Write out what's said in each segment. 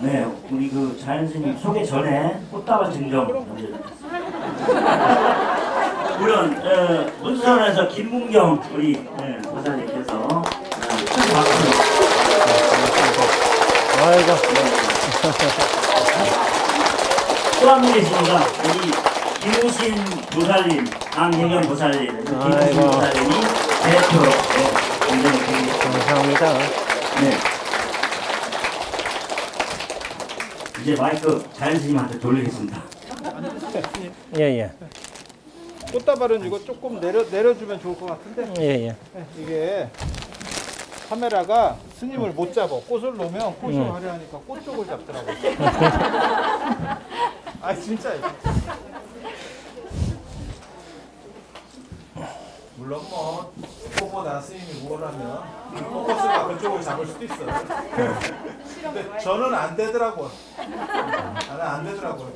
네, 우리 그 자연스님 소개 전에 꽃다발 증정 물론 문수원에서 김문경 우리 보사님께서 큰 박수. 아이고. 또 한 분 계십니다. 우리 김우신 보살님, 강혜경 보살님, 김우신 보살님이 대표로 감사합니다. 네. 이제 마이크 자연스님한테 돌리겠습니다. 예예. 꽃다발은 이거 조금 내려주면 좋을 것 같은데. 예예. 이게 카메라가 스님을 못 잡아. 꽃을 놓으면 꽃이 화려하니까 꽃 쪽을 잡더라고. 아 진짜. 물론 뭐 꽃보다 스님이 우월하면 포커스가 그쪽을 잡을 수도 있어요. 근데 저는 안 되더라고요. 나는 안 되더라고요.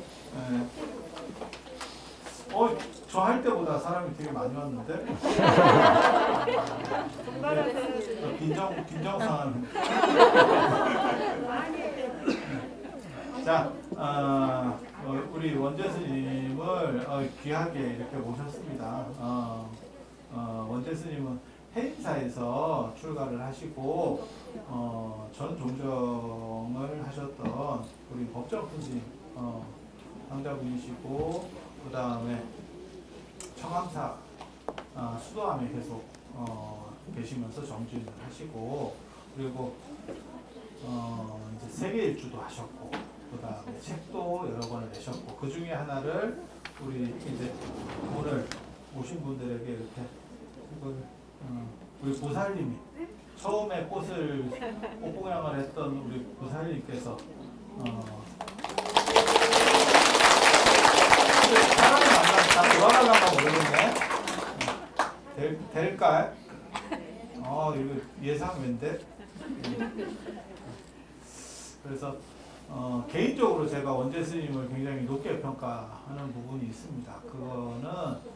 저 할 때보다 사람이 되게 많이 왔는데. 빈정상하는. 자, 우리 원재 스님을 귀하게 이렇게 모셨습니다. 원재 스님은 해인사에서 출가를 하시고 전 종정을 하셨던 우리 법정fun지 당자분이시고 그 다음에 청암사 수도암에 계속 계시면서 정진을 하시고 그리고 이제 세계 일주도 하셨고 그 다음에 책도 여러 권을 내셨고 그 중에 하나를 우리 이제 오늘 오신 분들에게 이렇게 우리 보살님이 처음에 꽃봉양을 했던 우리 보살님께서 사람을 만나서 돌아가려나 모르겠네. 될까? 이거 예상인데. 그래서 개인적으로 제가 원재 스님을 굉장히 높게 평가하는 부분이 있습니다. 그거는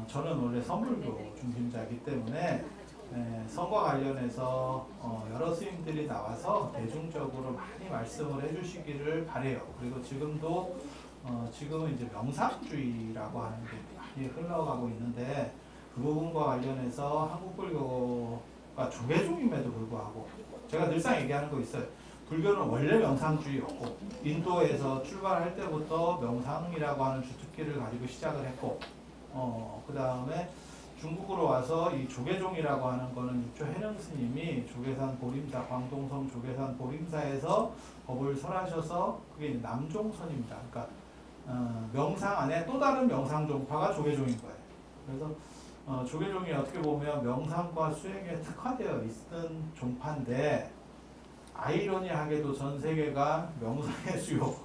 저는 원래 선불교 중심자이기 때문에 선과 관련해서 여러 스님들이 나와서 대중적으로 많이 말씀을 해주시기를 바래요. 그리고 지금은 이제 명상주의라고 하는 게 많이 흘러가고 있는데 그 부분과 관련해서 한국 불교가 조계종임에도 불구하고 제가 늘상 얘기하는 거 있어요. 불교는 원래 명상주의였고 인도에서 출발할 때부터 명상이라고 하는 주특기를 가지고 시작을 했고 그 다음에 중국으로 와서 이 조계종이라고 하는 거는 육조 해능 스님이 조계산 보림사 광동성 조계산 보림사에서 법을 설하셔서 그게 남종선입니다. 그러니까 명상 안에 또 다른 명상 종파가 조계종인 거예요. 그래서 조계종이 어떻게 보면 명상과 수행에 특화되어 있는 종파인데 아이러니하게도 전 세계가 명상의 수요,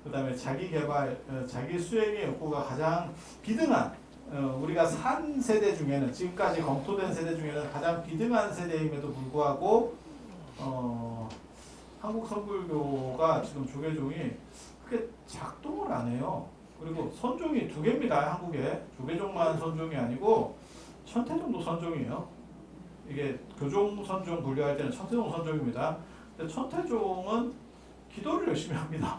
그 다음에 자기 개발, 자기 수행의 욕구가 가장 비등한 우리가 산 세대 중에는 지금까지 검토된 세대 중에는 가장 비등한 세대임에도 불구하고 한국 선불교가 지금 조계종이 크게 작동을 안 해요. 그리고 선종이 두 개입니다. 한국에 조계종만 선종이 아니고 천태종도 선종이에요. 이게 교종 선종 분류할 때는 천태종 선종입니다. 근데 천태종은 기도를 열심히 합니다.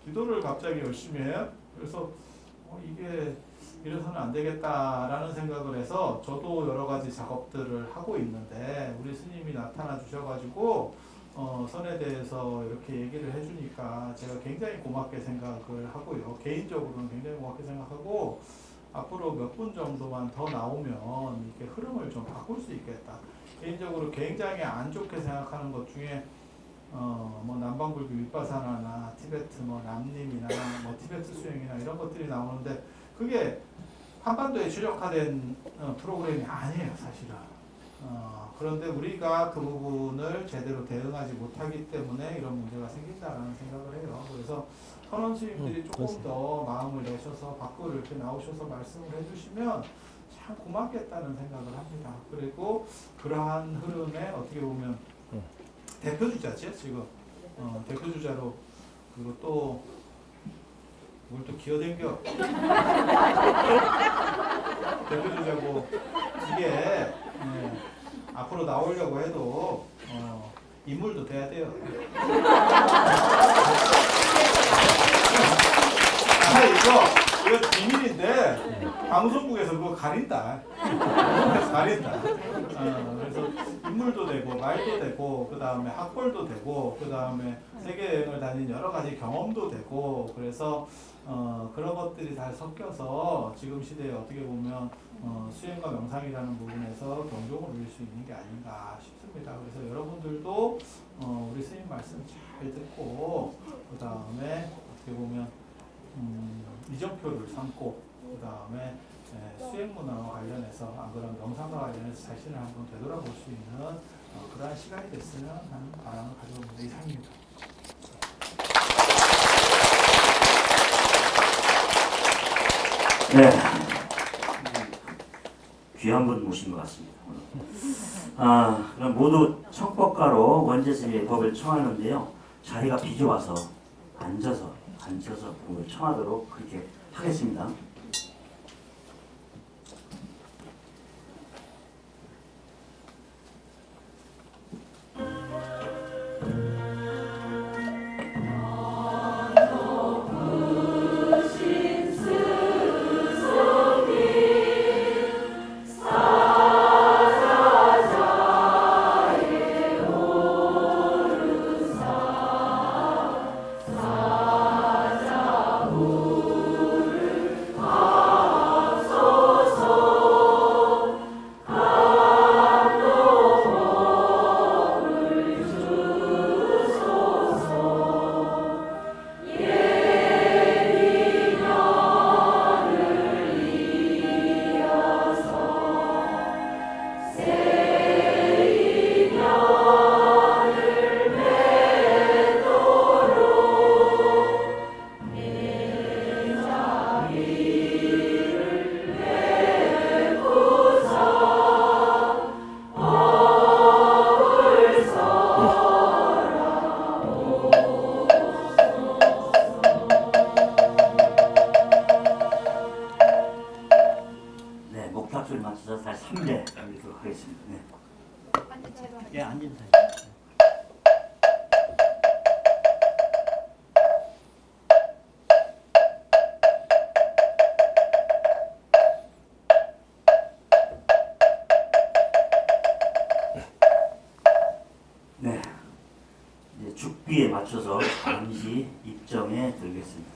기도를 갑자기 열심히 해요. 그래서 이게 이래서는 안 되겠다라는 생각을 해서 저도 여러 가지 작업들을 하고 있는데 우리 스님이 나타나 주셔가지고 선에 대해서 이렇게 얘기를 해주니까 제가 굉장히 고맙게 생각을 하고요. 개인적으로는 굉장히 고맙게 생각하고 앞으로 몇 분 정도만 더 나오면 이렇게 흐름을 좀 바꿀 수 있겠다. 개인적으로 굉장히 안 좋게 생각하는 것 중에 뭐 남방불교 윗바사나나 티베트 뭐 남림이나 뭐 티베트 수행이나 이런 것들이 나오는데 그게 한반도에 최적화된 프로그램이 아니에요, 사실은. 그런데 우리가 그 부분을 제대로 대응하지 못하기 때문에 이런 문제가 생긴다라는 생각을 해요. 그래서 선원 스님들이 조금 더 마음을 내셔서 밖으로 이렇게 나오셔서 말씀을 해주시면 참 고맙겠다는 생각을 합니다. 그리고 그러한 흐름에 어떻게 보면 대표주자죠, 지금. 대표주자로 그리고 또 뭘 또 기어댕겨. 대표주자고 이게 앞으로 나오려고 해도 인물도 돼야 돼요. 이거 비밀인데 방송국에서 그거 가린다. 가린다. 그래서 인물도 되고 말도 되고 그 다음에 학벌도 되고 그 다음에 세계 여행을 다닌 여러 가지 경험도 되고 그래서 그런 것들이 다 섞여서 지금 시대에 어떻게 보면 수행과 명상이라는 부분에서 경종을 울릴 수 있는 게 아닌가 싶습니다. 그래서 여러분들도 우리 스님 말씀 잘 듣고 그 다음에 어떻게 보면 이정표를 삼고 그 다음에 수행문화와 관련해서 안 그러면 명상과 관련해서 자신을 한번 되돌아볼 수 있는 그러한 시간이 됐으면 하는 바람을 가지고 있는 이상입니다. 네, 귀한 분 모신 것 같습니다. 그럼 모두 청법가로 원제스님의 법을 청하는데요. 자리가 비좁아서 앉아서 법을 청하도록 그렇게 하겠습니다. 죽비에 맞춰서 잠시 입정에 들겠습니다.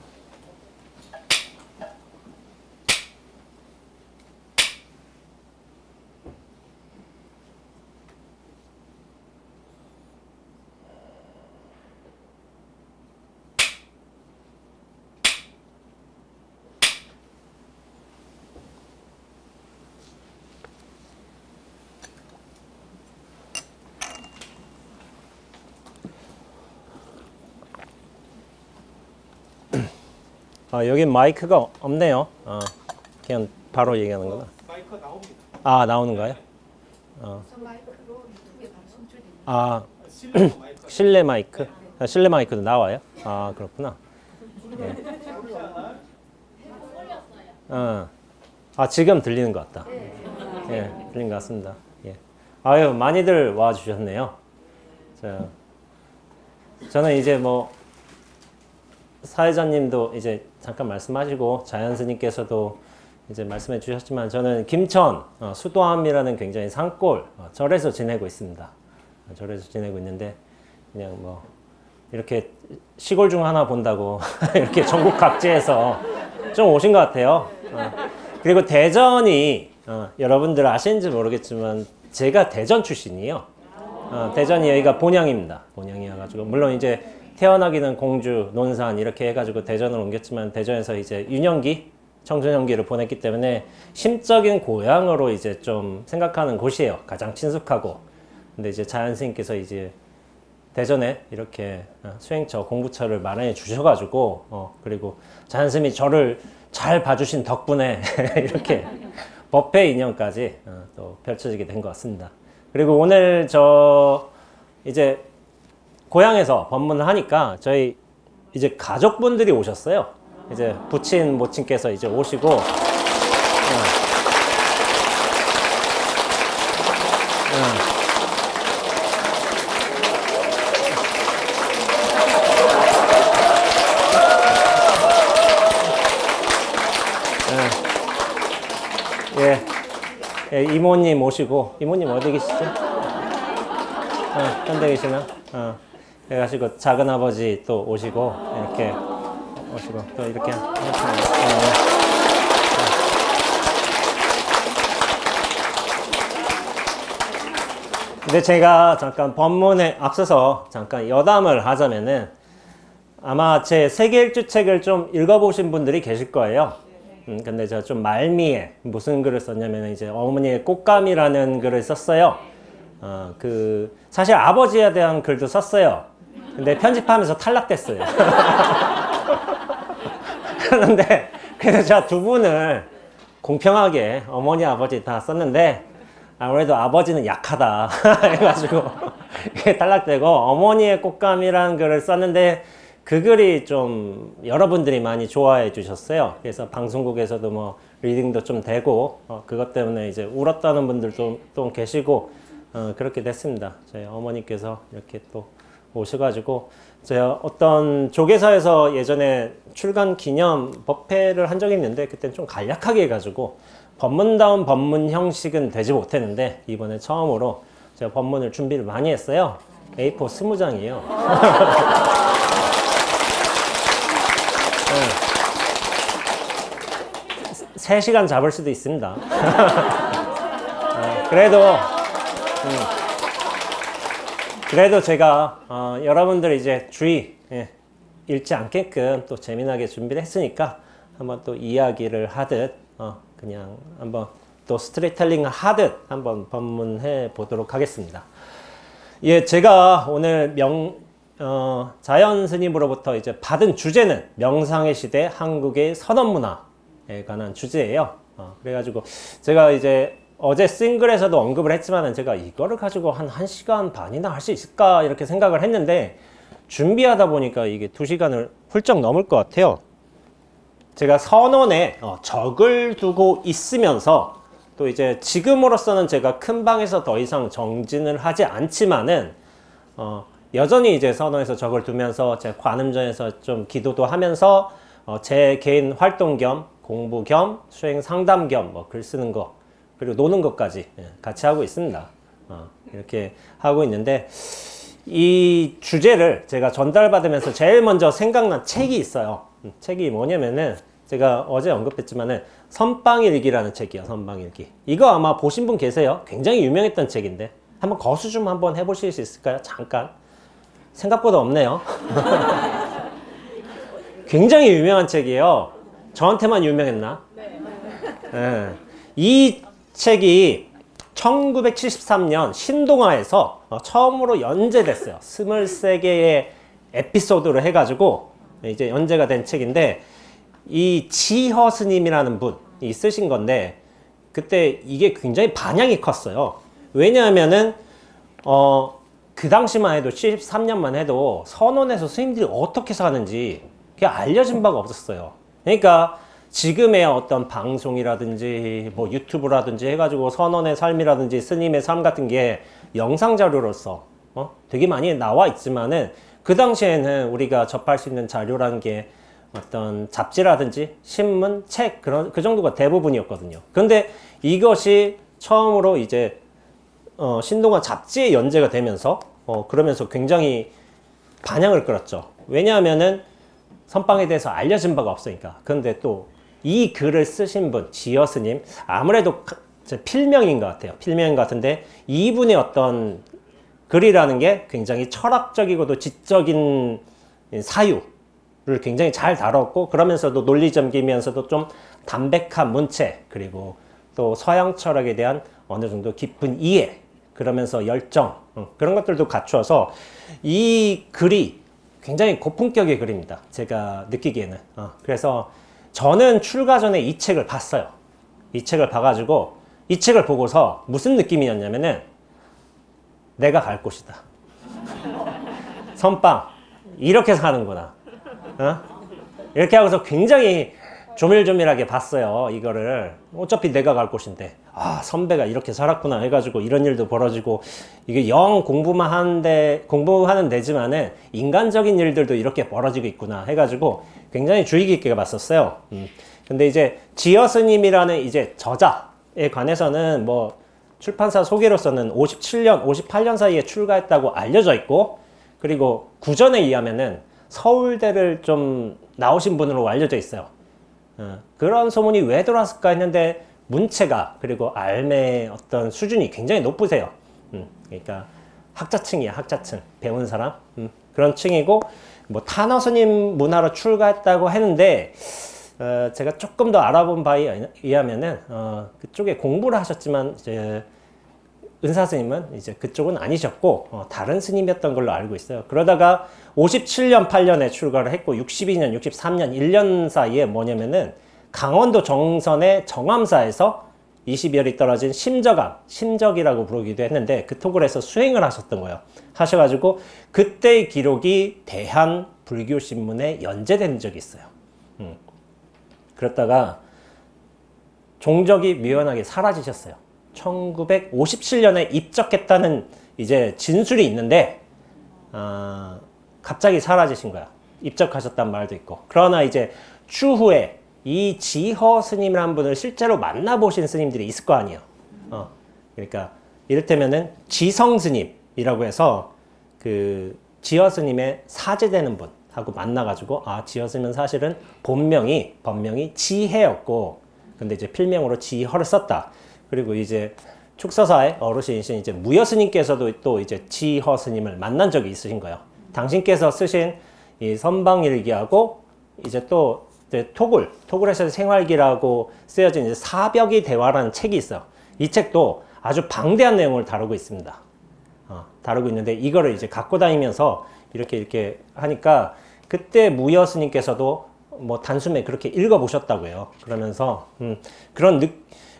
여긴 마이크가 없네요. 그냥 바로 얘기하는 거다. 마이크 나옵니다. 나오는가요? 마이크로 유튜브에 바로 송출됩니다. 실내 마이크. 실내 마이크? 실내 마이크도 나와요? 그렇구나. 예. 지금 들리는 것 같다. 예, 들린 것 같습니다. 예. 아유, 많이들 와 주셨네요. 저는 이제 뭐 사회자님도 이제 잠깐 말씀하시고 자연스님께서도 이제 말씀해 주셨지만 저는 김천 수도암이라는 굉장히 산골 절에서 지내고 있습니다. 절에서 지내고 있는데 그냥 뭐 이렇게 시골 중 하나 본다고 이렇게 전국 각지에서 좀 오신 것 같아요. 그리고 대전이 여러분들 아시는지 모르겠지만 제가 대전 출신이에요. 대전이 여기가 본향입니다. 본향이어가지고 물론 이제 태어나기는 공주, 논산 이렇게 해가지고 대전을 옮겼지만 대전에서 이제 유년기, 청소년기를 보냈기 때문에 심적인 고향으로 이제 좀 생각하는 곳이에요. 가장 친숙하고. 근데 이제 자연스님께서 이제 대전에 이렇게 수행처, 공부처를 마련해 주셔가지고 그리고 자연스님이 저를 잘 봐주신 덕분에 이렇게 법회 인연까지 또 펼쳐지게 된 것 같습니다. 그리고 오늘 저 이제 고향에서 법문을 하니까 저희 이제 가족분들이 오셨어요. 이제 부친, 모친께서 이제 오시고 예, 이모님 오시고, 이모님 어디 계시죠? 현대 계시나? 해가지고 작은 아버지 또 오시고, 이렇게 오시고, 또 이렇게. 근데 제가 잠깐 법문에 앞서서 잠깐 여담을 하자면은 아마 제 세계일주 책을 좀 읽어보신 분들이 계실 거예요. 근데 제가 좀 말미에 무슨 글을 썼냐면 이제 어머니의 꽃감이라는 글을 썼어요. 사실 아버지에 대한 글도 썼어요. 근데 편집하면서 탈락됐어요. 그런데 그래서 제가 두 분을 공평하게 어머니 아버지 다 썼는데 아무래도 아버지는 약하다 해가지고 이게 탈락되고 어머니의 꽃감이라는 글을 썼는데 그 글이 좀 여러분들이 많이 좋아해 주셨어요. 그래서 방송국에서도 뭐 리딩도 좀 되고 그것 때문에 이제 울었다는 분들도 또 계시고 그렇게 됐습니다. 저희 어머니께서 이렇게 또 오셔가지고 제가 어떤 조계사에서 예전에 출간 기념 법회를 한 적이 있는데 그때는 좀 간략하게 해가지고 법문다운 법문 형식은 되지 못했는데 이번에 처음으로 제가 법문을 준비를 많이 했어요. A4 20장이에요. 3시간 잡을 수도 있습니다. 그래도 제가 여러분들 이제 주의 잃지 않게끔 또 재미나게 준비를 했으니까 한번 또 이야기를 하듯 그냥 한번 또 스토리텔링을 하듯 한번 법문해 보도록 하겠습니다. 예, 제가 오늘 자연 스님으로부터 이제 받은 주제는 명상의 시대 한국의 선언문화에 관한 주제예요. 그래가지고 제가 이제 어제 싱글에서도 언급을 했지만은 제가 이거를 가지고 한 1시간 반이나 할 수 있을까 이렇게 생각을 했는데 준비하다 보니까 이게 2시간을 훌쩍 넘을 것 같아요. 제가 선언에 적을 두고 있으면서 또 이제 지금으로서는 제가 큰 방에서 더 이상 정진을 하지 않지만은 여전히 이제 선언에서 적을 두면서 제 관음전에서 좀 기도도 하면서 제 개인 활동 겸 공부 겸 수행 상담 겸 뭐 글 쓰는 거 그리고 노는 것까지 같이 하고 있습니다. 이렇게 하고 있는데 이 주제를 제가 전달받으면서 제일 먼저 생각난 책이 있어요. 책이 뭐냐면은 제가 어제 언급했지만은 선방일기라는 책이에요. 선방일기. 이거 아마 보신 분 계세요. 굉장히 유명했던 책인데 한번 거수 좀 한번 해보실 수 있을까요? 잠깐. 생각보다 없네요. 굉장히 유명한 책이에요. 저한테만 유명했나? 네. 이 책이 1973년 신동아에서 처음으로 연재됐어요. 23개의 에피소드로 해가지고 이제 연재가 된 책인데 이 지허 스님이라는 분이 쓰신 건데 그때 이게 굉장히 반향이 컸어요. 왜냐하면은 그 당시만 해도 73년만 해도 선원에서 스님들이 어떻게 사는지 그게 알려진 바가 없었어요. 그러니까 지금의 어떤 방송이라든지 뭐 유튜브라든지 해가지고 선원의 삶이라든지 스님의 삶 같은 게 영상 자료로서 되게 많이 나와 있지만은 그 당시에는 우리가 접할 수 있는 자료라는 게 어떤 잡지라든지 신문, 책 그 정도가 대부분이었거든요. 그런데 이것이 처음으로 이제 신동아 잡지에 연재가 되면서 그러면서 굉장히 반향을 끌었죠. 왜냐하면은 선방에 대해서 알려진 바가 없으니까. 그런데 또 이 글을 쓰신 분, 지허 스님, 아무래도 필명인 것 같아요. 필명인 것 같은데 이분의 어떤 글이라는 게 굉장히 철학적이고도 지적인 사유를 굉장히 잘 다뤘고 그러면서도 논리적이면서도 좀 담백한 문체 그리고 또 서양 철학에 대한 어느 정도 깊은 이해 그러면서 열정 그런 것들도 갖추어서 이 글이 굉장히 고품격의 글입니다. 제가 느끼기에는. 그래서 저는 출가 전에 이 책을 봤어요. 이 책을 봐가지고 이 책을 보고서 무슨 느낌이었냐면은 내가 갈 곳이다. 선방 이렇게 사는구나. 이렇게 하고서 굉장히 조밀조밀하게 봤어요. 이거를 어차피 내가 갈 곳인데 선배가 이렇게 살았구나 해가지고 이런 일도 벌어지고 이게 영 공부하는 데지만은 인간적인 일들도 이렇게 벌어지고 있구나 해가지고 굉장히 주의 깊게 봤었어요. 근데 이제 지허 스님이라는 이제 저자 관해서는 뭐 출판사 소개로서는 57년, 58년 사이에 출가했다고 알려져 있고, 그리고 구전에 의하면은 서울대를 좀 나오신 분으로 알려져 있어요. 그런 소문이 왜 돌았을까 했는데 문체가 그리고 알매의 어떤 수준이 굉장히 높으세요. 그러니까 학자층이야, 학자층. 배운 사람. 그런 층이고, 뭐 탄어 스님 문화로 출가했다고 했는데, 제가 조금 더 알아본 바에 의하면은, 그쪽에 공부를 하셨지만, 이제, 은사 스님은 이제 그쪽은 아니셨고, 다른 스님이었던 걸로 알고 있어요. 그러다가 57년, 8년에 출가를 했고, 62년, 63년, 1년 사이에 뭐냐면은, 강원도 정선의 정암사에서 20열이 떨어진 심적이라고 부르기도 했는데, 그 톡을 해서 수행을 하셨던 거예요. 하셔가지고, 그때의 기록이 대한불교신문에 연재된 적이 있어요. 그랬다가, 종적이 묘연하게 사라지셨어요. 1957년에 입적했다는 이제 진술이 있는데, 갑자기 사라지신 거야. 입적하셨단 말도 있고. 그러나 이제 추후에 이 지허 스님이라는 분을 실제로 만나보신 스님들이 있을 거 아니에요. 그러니까 이를테면은 지성 스님이라고 해서 그 지허 스님의 사제되는 분하고 만나가지고, 아, 지허 스님은 사실은 본명이 지혜였고, 근데 이제 필명으로 지허를 썼다. 그리고 이제 축서사의 어르신이신 이제 무여 스님께서도 또 이제 지허 스님을 만난 적이 있으신 거예요. 당신께서 쓰신 이 선방일기하고 이제 또 토굴에서 생활기라고 쓰여진 이제 사벽의 대화라는 책이 있어요. 이 책도 아주 방대한 내용을 다루고 있습니다. 다루고 있는데 이거를 이제 갖고 다니면서 이렇게 하니까 그때 무여 스님께서도 뭐 단숨에 그렇게 읽어보셨다고 해요. 그러면서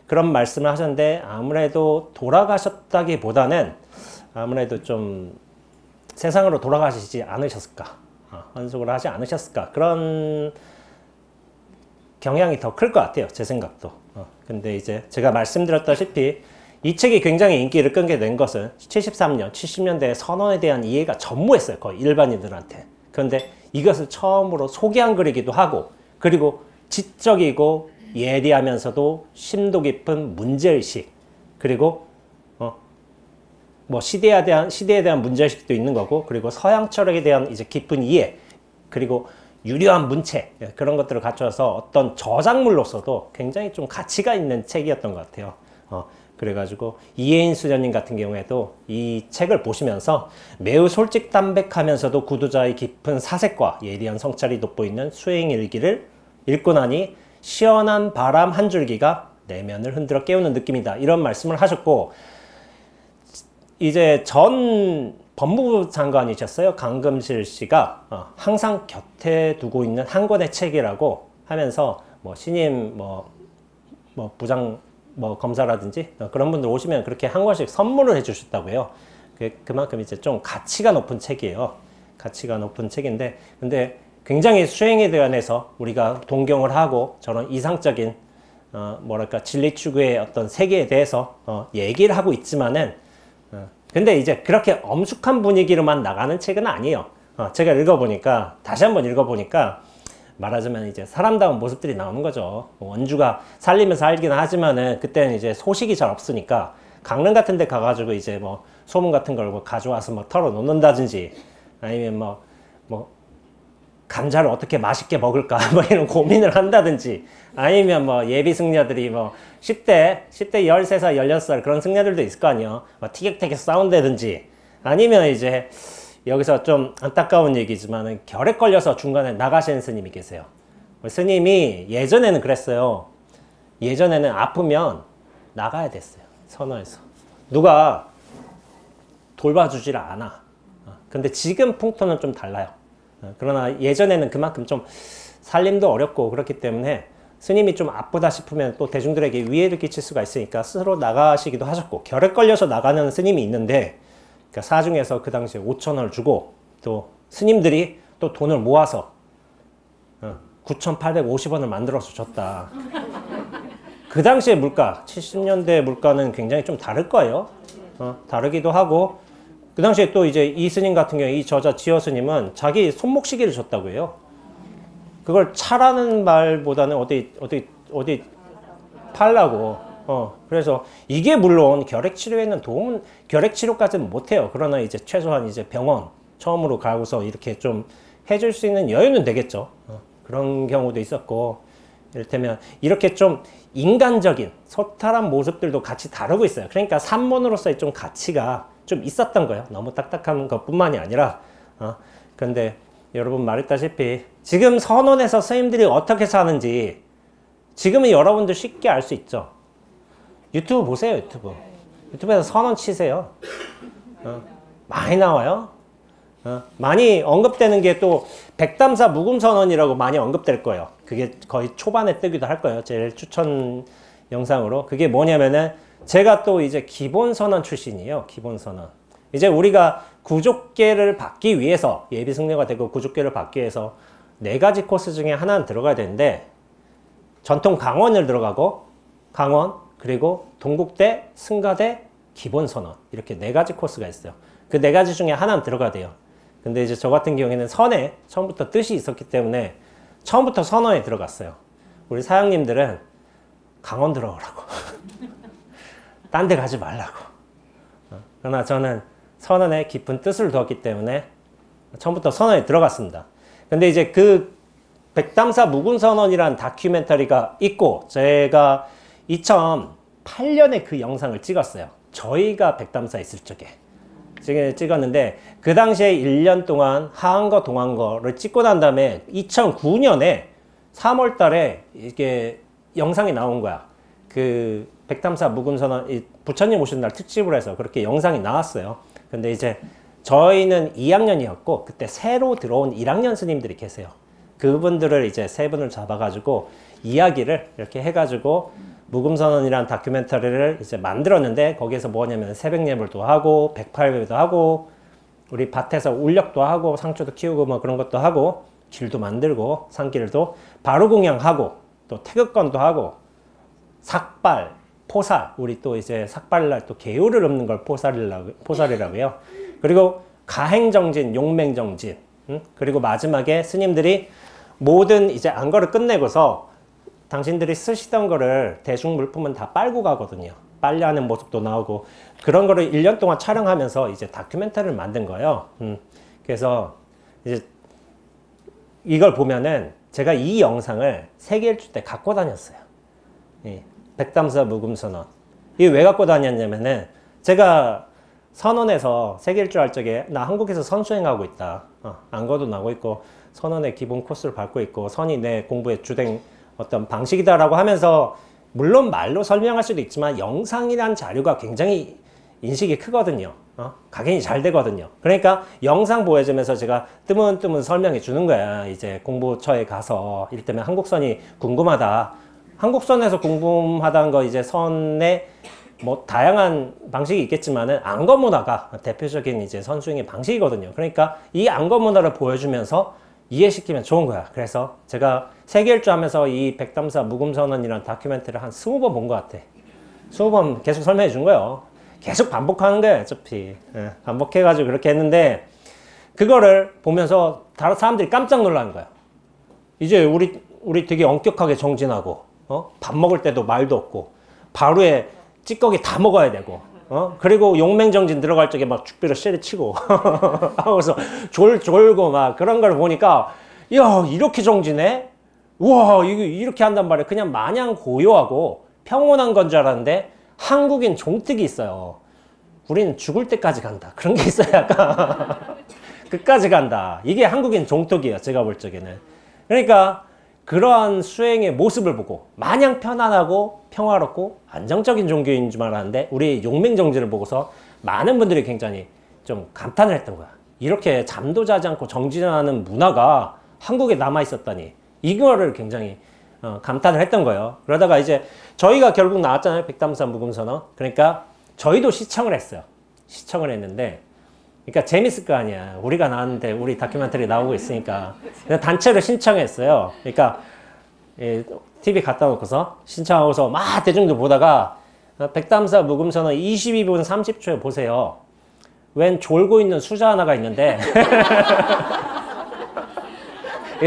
그런 말씀을 하셨는데, 아무래도 돌아가셨다기보다는 아무래도 좀 세상으로 돌아가시지 않으셨을까, 환속을 하지 않으셨을까, 그런 경향이 더 클 것 같아요, 제 생각도. 근데 이제 제가 말씀드렸다시피 이 책이 굉장히 인기를 끈게 된 것은 73년, 70년대의 선언에 대한 이해가 전무했어요, 거의 일반인들한테. 그런데 이것을 처음으로 소개한 글이기도 하고, 그리고 지적이고 예리하면서도 심도 깊은 문제의식, 그리고 뭐 시대에 대한 문제의식도 있는 거고, 그리고 서양 철학에 대한 이제 깊은 이해, 그리고 유려한 문체, 그런 것들을 갖춰서 어떤 저작물로서도 굉장히 좀 가치가 있는 책이었던 것 같아요. 그래가지고 이혜인 수녀님 같은 경우에도 이 책을 보시면서 매우 솔직담백하면서도 구두자의 깊은 사색과 예리한 성찰이 돋보이는 수행일기를 읽고 나니 시원한 바람 한 줄기가 내면을 흔들어 깨우는 느낌이다, 이런 말씀을 하셨고, 이제 전 법무부 장관이셨어요. 강금실 씨가 항상 곁에 두고 있는 한 권의 책이라고 하면서, 뭐 신임 뭐 부장 검사라든지 그런 분들 오시면 그렇게 한 권씩 선물을 해주셨다고 해요. 그만큼 이제 좀 가치가 높은 책이에요. 가치가 높은 책인데, 근데 굉장히 수행에 대해서 우리가 동경을 하고 저런 이상적인 뭐랄까 진리 추구의 어떤 세계에 대해서 얘기를 하고 있지만은, 근데 이제 그렇게 엄숙한 분위기로만 나가는 책은 아니에요. 제가 읽어보니까, 다시 한번 읽어보니까 말하자면 이제 사람다운 모습들이 나오는 거죠. 원주가 살리면서 살긴 하지만은 그때는 이제 소식이 잘 없으니까 강릉 같은 데 가가지고 이제 뭐 소문 같은 걸 가져와서 뭐 털어놓는다든지, 아니면 뭐 감자를 어떻게 맛있게 먹을까 뭐 이런 고민을 한다든지, 아니면 뭐 예비 승려들이 뭐 10대 13살 16살 그런 승려들도 있을 거 아니에요. 뭐 티격태격 싸운다든지, 아니면 이제 여기서 좀 안타까운 얘기지만 결핵 걸려서 중간에 나가시는 스님이 계세요. 스님이 예전에는 그랬어요. 예전에는 아프면 나가야 됐어요, 선어에서. 누가 돌봐주질 않아. 근데 지금 풍토는 좀 달라요. 그러나 예전에는 그만큼 좀 살림도 어렵고 그렇기 때문에 스님이 좀 아프다 싶으면 또 대중들에게 위해를 끼칠 수가 있으니까 스스로 나가시기도 하셨고, 결핵 걸려서 나가는 스님이 있는데, 그러니까 사중에서 그 당시에 5,000원을 주고, 또 스님들이 또 돈을 모아서 9,850원을 만들어서 줬다. 그 당시에 물가, 70년대 물가는 굉장히 좀 다를 거예요. 다르기도 하고, 그 당시에 또 이제 이 스님 같은 경우에, 이 저자 지어 스님은 자기 손목시계를 줬다고 해요. 그걸 차라는 말보다는 어디 팔라고 그래서 이게 물론 결핵 치료에는 결핵 치료까지는 못해요. 그러나 이제 최소한 이제 병원 처음으로 가고서 이렇게 좀 해줄 수 있는 여유는 되겠죠. 그런 경우도 있었고, 이를테면 이렇게 좀 인간적인 소탈한 모습들도 같이 다루고 있어요. 그러니까 산문으로서의 좀 가치가 좀 있었던 거예요. 너무 딱딱한 것뿐만이 아니라. 근데 여러분 말했다시피 지금 선원에서 스님들이 어떻게 사는지 지금은 여러분들 쉽게 알 수 있죠. 유튜브 보세요. 유튜브에서 선원 치세요. 많이 나와요. 많이 언급되는 게 또 백담사 묵음선언이라고 많이 언급될 거예요. 그게 거의 초반에 뜨기도 할 거예요. 제일 추천 영상으로. 그게 뭐냐면은 제가 또 이제 기본선언 출신이에요. 기본선언. 이제 우리가 구족계를 받기 위해서, 예비승려가 되고 구족계를 받기 위해서 4가지 코스 중에 하나는 들어가야 되는데, 전통 강원을 들어가고, 강원, 그리고 동국대, 승가대, 기본선언, 이렇게 4가지 코스가 있어요. 그 4가지 중에 하나는 들어가야 돼요. 근데 이제 저 같은 경우에는 선에 처음부터 뜻이 있었기 때문에 처음부터 선언에 들어갔어요. 우리 사장님들은 강원 들어오라고. 딴 데 가지 말라고. 그러나 저는 선언에 깊은 뜻을 두었기 때문에 처음부터 선언에 들어갔습니다. 근데 이제 그 백담사 묵은선언이라는 다큐멘터리가 있고, 제가 2008년에 그 영상을 찍었어요. 저희가 백담사 있을 적에 찍었는데, 그 당시에 1년 동안 하한거 동한거를 찍고 난 다음에 2009년에 3월 달에 이게 영상이 나온 거야. 그 백담사 묵은선언, 부처님 오신 날 특집으로 해서 그렇게 영상이 나왔어요. 근데 이제 저희는 2학년이었고 그때 새로 들어온 1학년 스님들이 계세요. 그분들을 이제 3분을 잡아가지고 이야기를 이렇게 해가지고 묵음선언이라는 다큐멘터리를 이제 만들었는데, 거기에서 뭐냐면 새벽예물도 하고 108배도 하고 우리 밭에서 울력도 하고 상추도 키우고 뭐 그런 것도 하고 길도 만들고 산길도 바로 공양하고 또 태극권도 하고 삭발, 포살, 우리 또 이제 삭발날 또 개요를 읊는 걸 포살이라고 해요. 그리고 가행정진, 용맹정진, 그리고 마지막에 스님들이 모든 이제 안거를 끝내고서 당신들이 쓰시던 거를 대중물품은 다 빨고 가거든요. 빨래하는 모습도 나오고 그런 거를 1년 동안 촬영하면서 이제 다큐멘터리를 만든 거예요. 그래서 이제 이걸 보면은 제가 이 영상을 세계일주 때 갖고 다녔어요. 백담사 묵음선언. 이게 왜 갖고 다녔냐면은 제가 선언에서 세계일주 할 적에 나 한국에서 선수행하고 있다. 안거도 나고 있고 선언의 기본 코스를 밟고 있고 선이 내 공부의 주된 어떤 방식이다라고 하면서 물론 말로 설명할 수도 있지만 영상이란 자료가 굉장히 인식이 크거든요. 각인이 잘 되거든요. 그러니까 영상 보여주면서 제가 뜨문뜨문 설명해 주는 거야. 이제 공부처에 가서 이를테면 한국선이 궁금하다. 한국선에서 궁금하다는 거 이제 선의 뭐 다양한 방식이 있겠지만은 안거 문화가 대표적인 이제 선수행의 방식이거든요. 그러니까 이 안거 문화를 보여주면서 이해시키면 좋은 거야. 그래서 제가 세계일주 하면서 이 백담사 묵음선언이라는 다큐멘터리를 한 20번 본 것 같아. 20번 계속 설명해 준 거예요. 계속 반복하는 거예요, 어차피. 반복해가지고 그렇게 했는데, 그거를 보면서 다른 사람들이 깜짝 놀라는 거야. 이제 우리 되게 엄격하게 정진하고, 밥 먹을 때도 말도 없고, 바로에 찌꺼기 다 먹어야 되고, 그리고 용맹정진 들어갈 적에 막 죽비로 때려치고, 하고서 졸고 막 그런 걸 보니까, 야, 이렇게 정진해? 우와, 이렇게 한단 말이야. 그냥 마냥 고요하고 평온한 건 줄 알았는데, 한국인 종특이 있어요. 우리는 죽을 때까지 간다. 그런 게 있어요, 약간. 끝까지 간다. 이게 한국인 종특이에요, 제가 볼 적에는. 그러니까 그러한 수행의 모습을 보고 마냥 편안하고 평화롭고 안정적인 종교인 줄 알았는데, 우리 용맹정진을 보고서 많은 분들이 굉장히 좀 감탄을 했던 거야. 이렇게 잠도 자지 않고 정진하는 문화가 한국에 남아 있었다니. 이거를 굉장히 감탄을 했던 거예요. 그러다가 이제 저희가 결국 나왔잖아요. 백담사 묵음선언. 그러니까 저희도 시청을 했어요. 시청을 했는데, 그러니까 재밌을 거 아니야. 우리가 나왔는데 우리 다큐멘터리 나오고 있으니까. 그냥 단체로 신청했어요. 그러니까 TV 갖다 놓고서 신청하고서 막 대중들 보다가 백담사 묵음선언 22분 30초에 보세요. 웬 졸고 있는 수자 하나가 있는데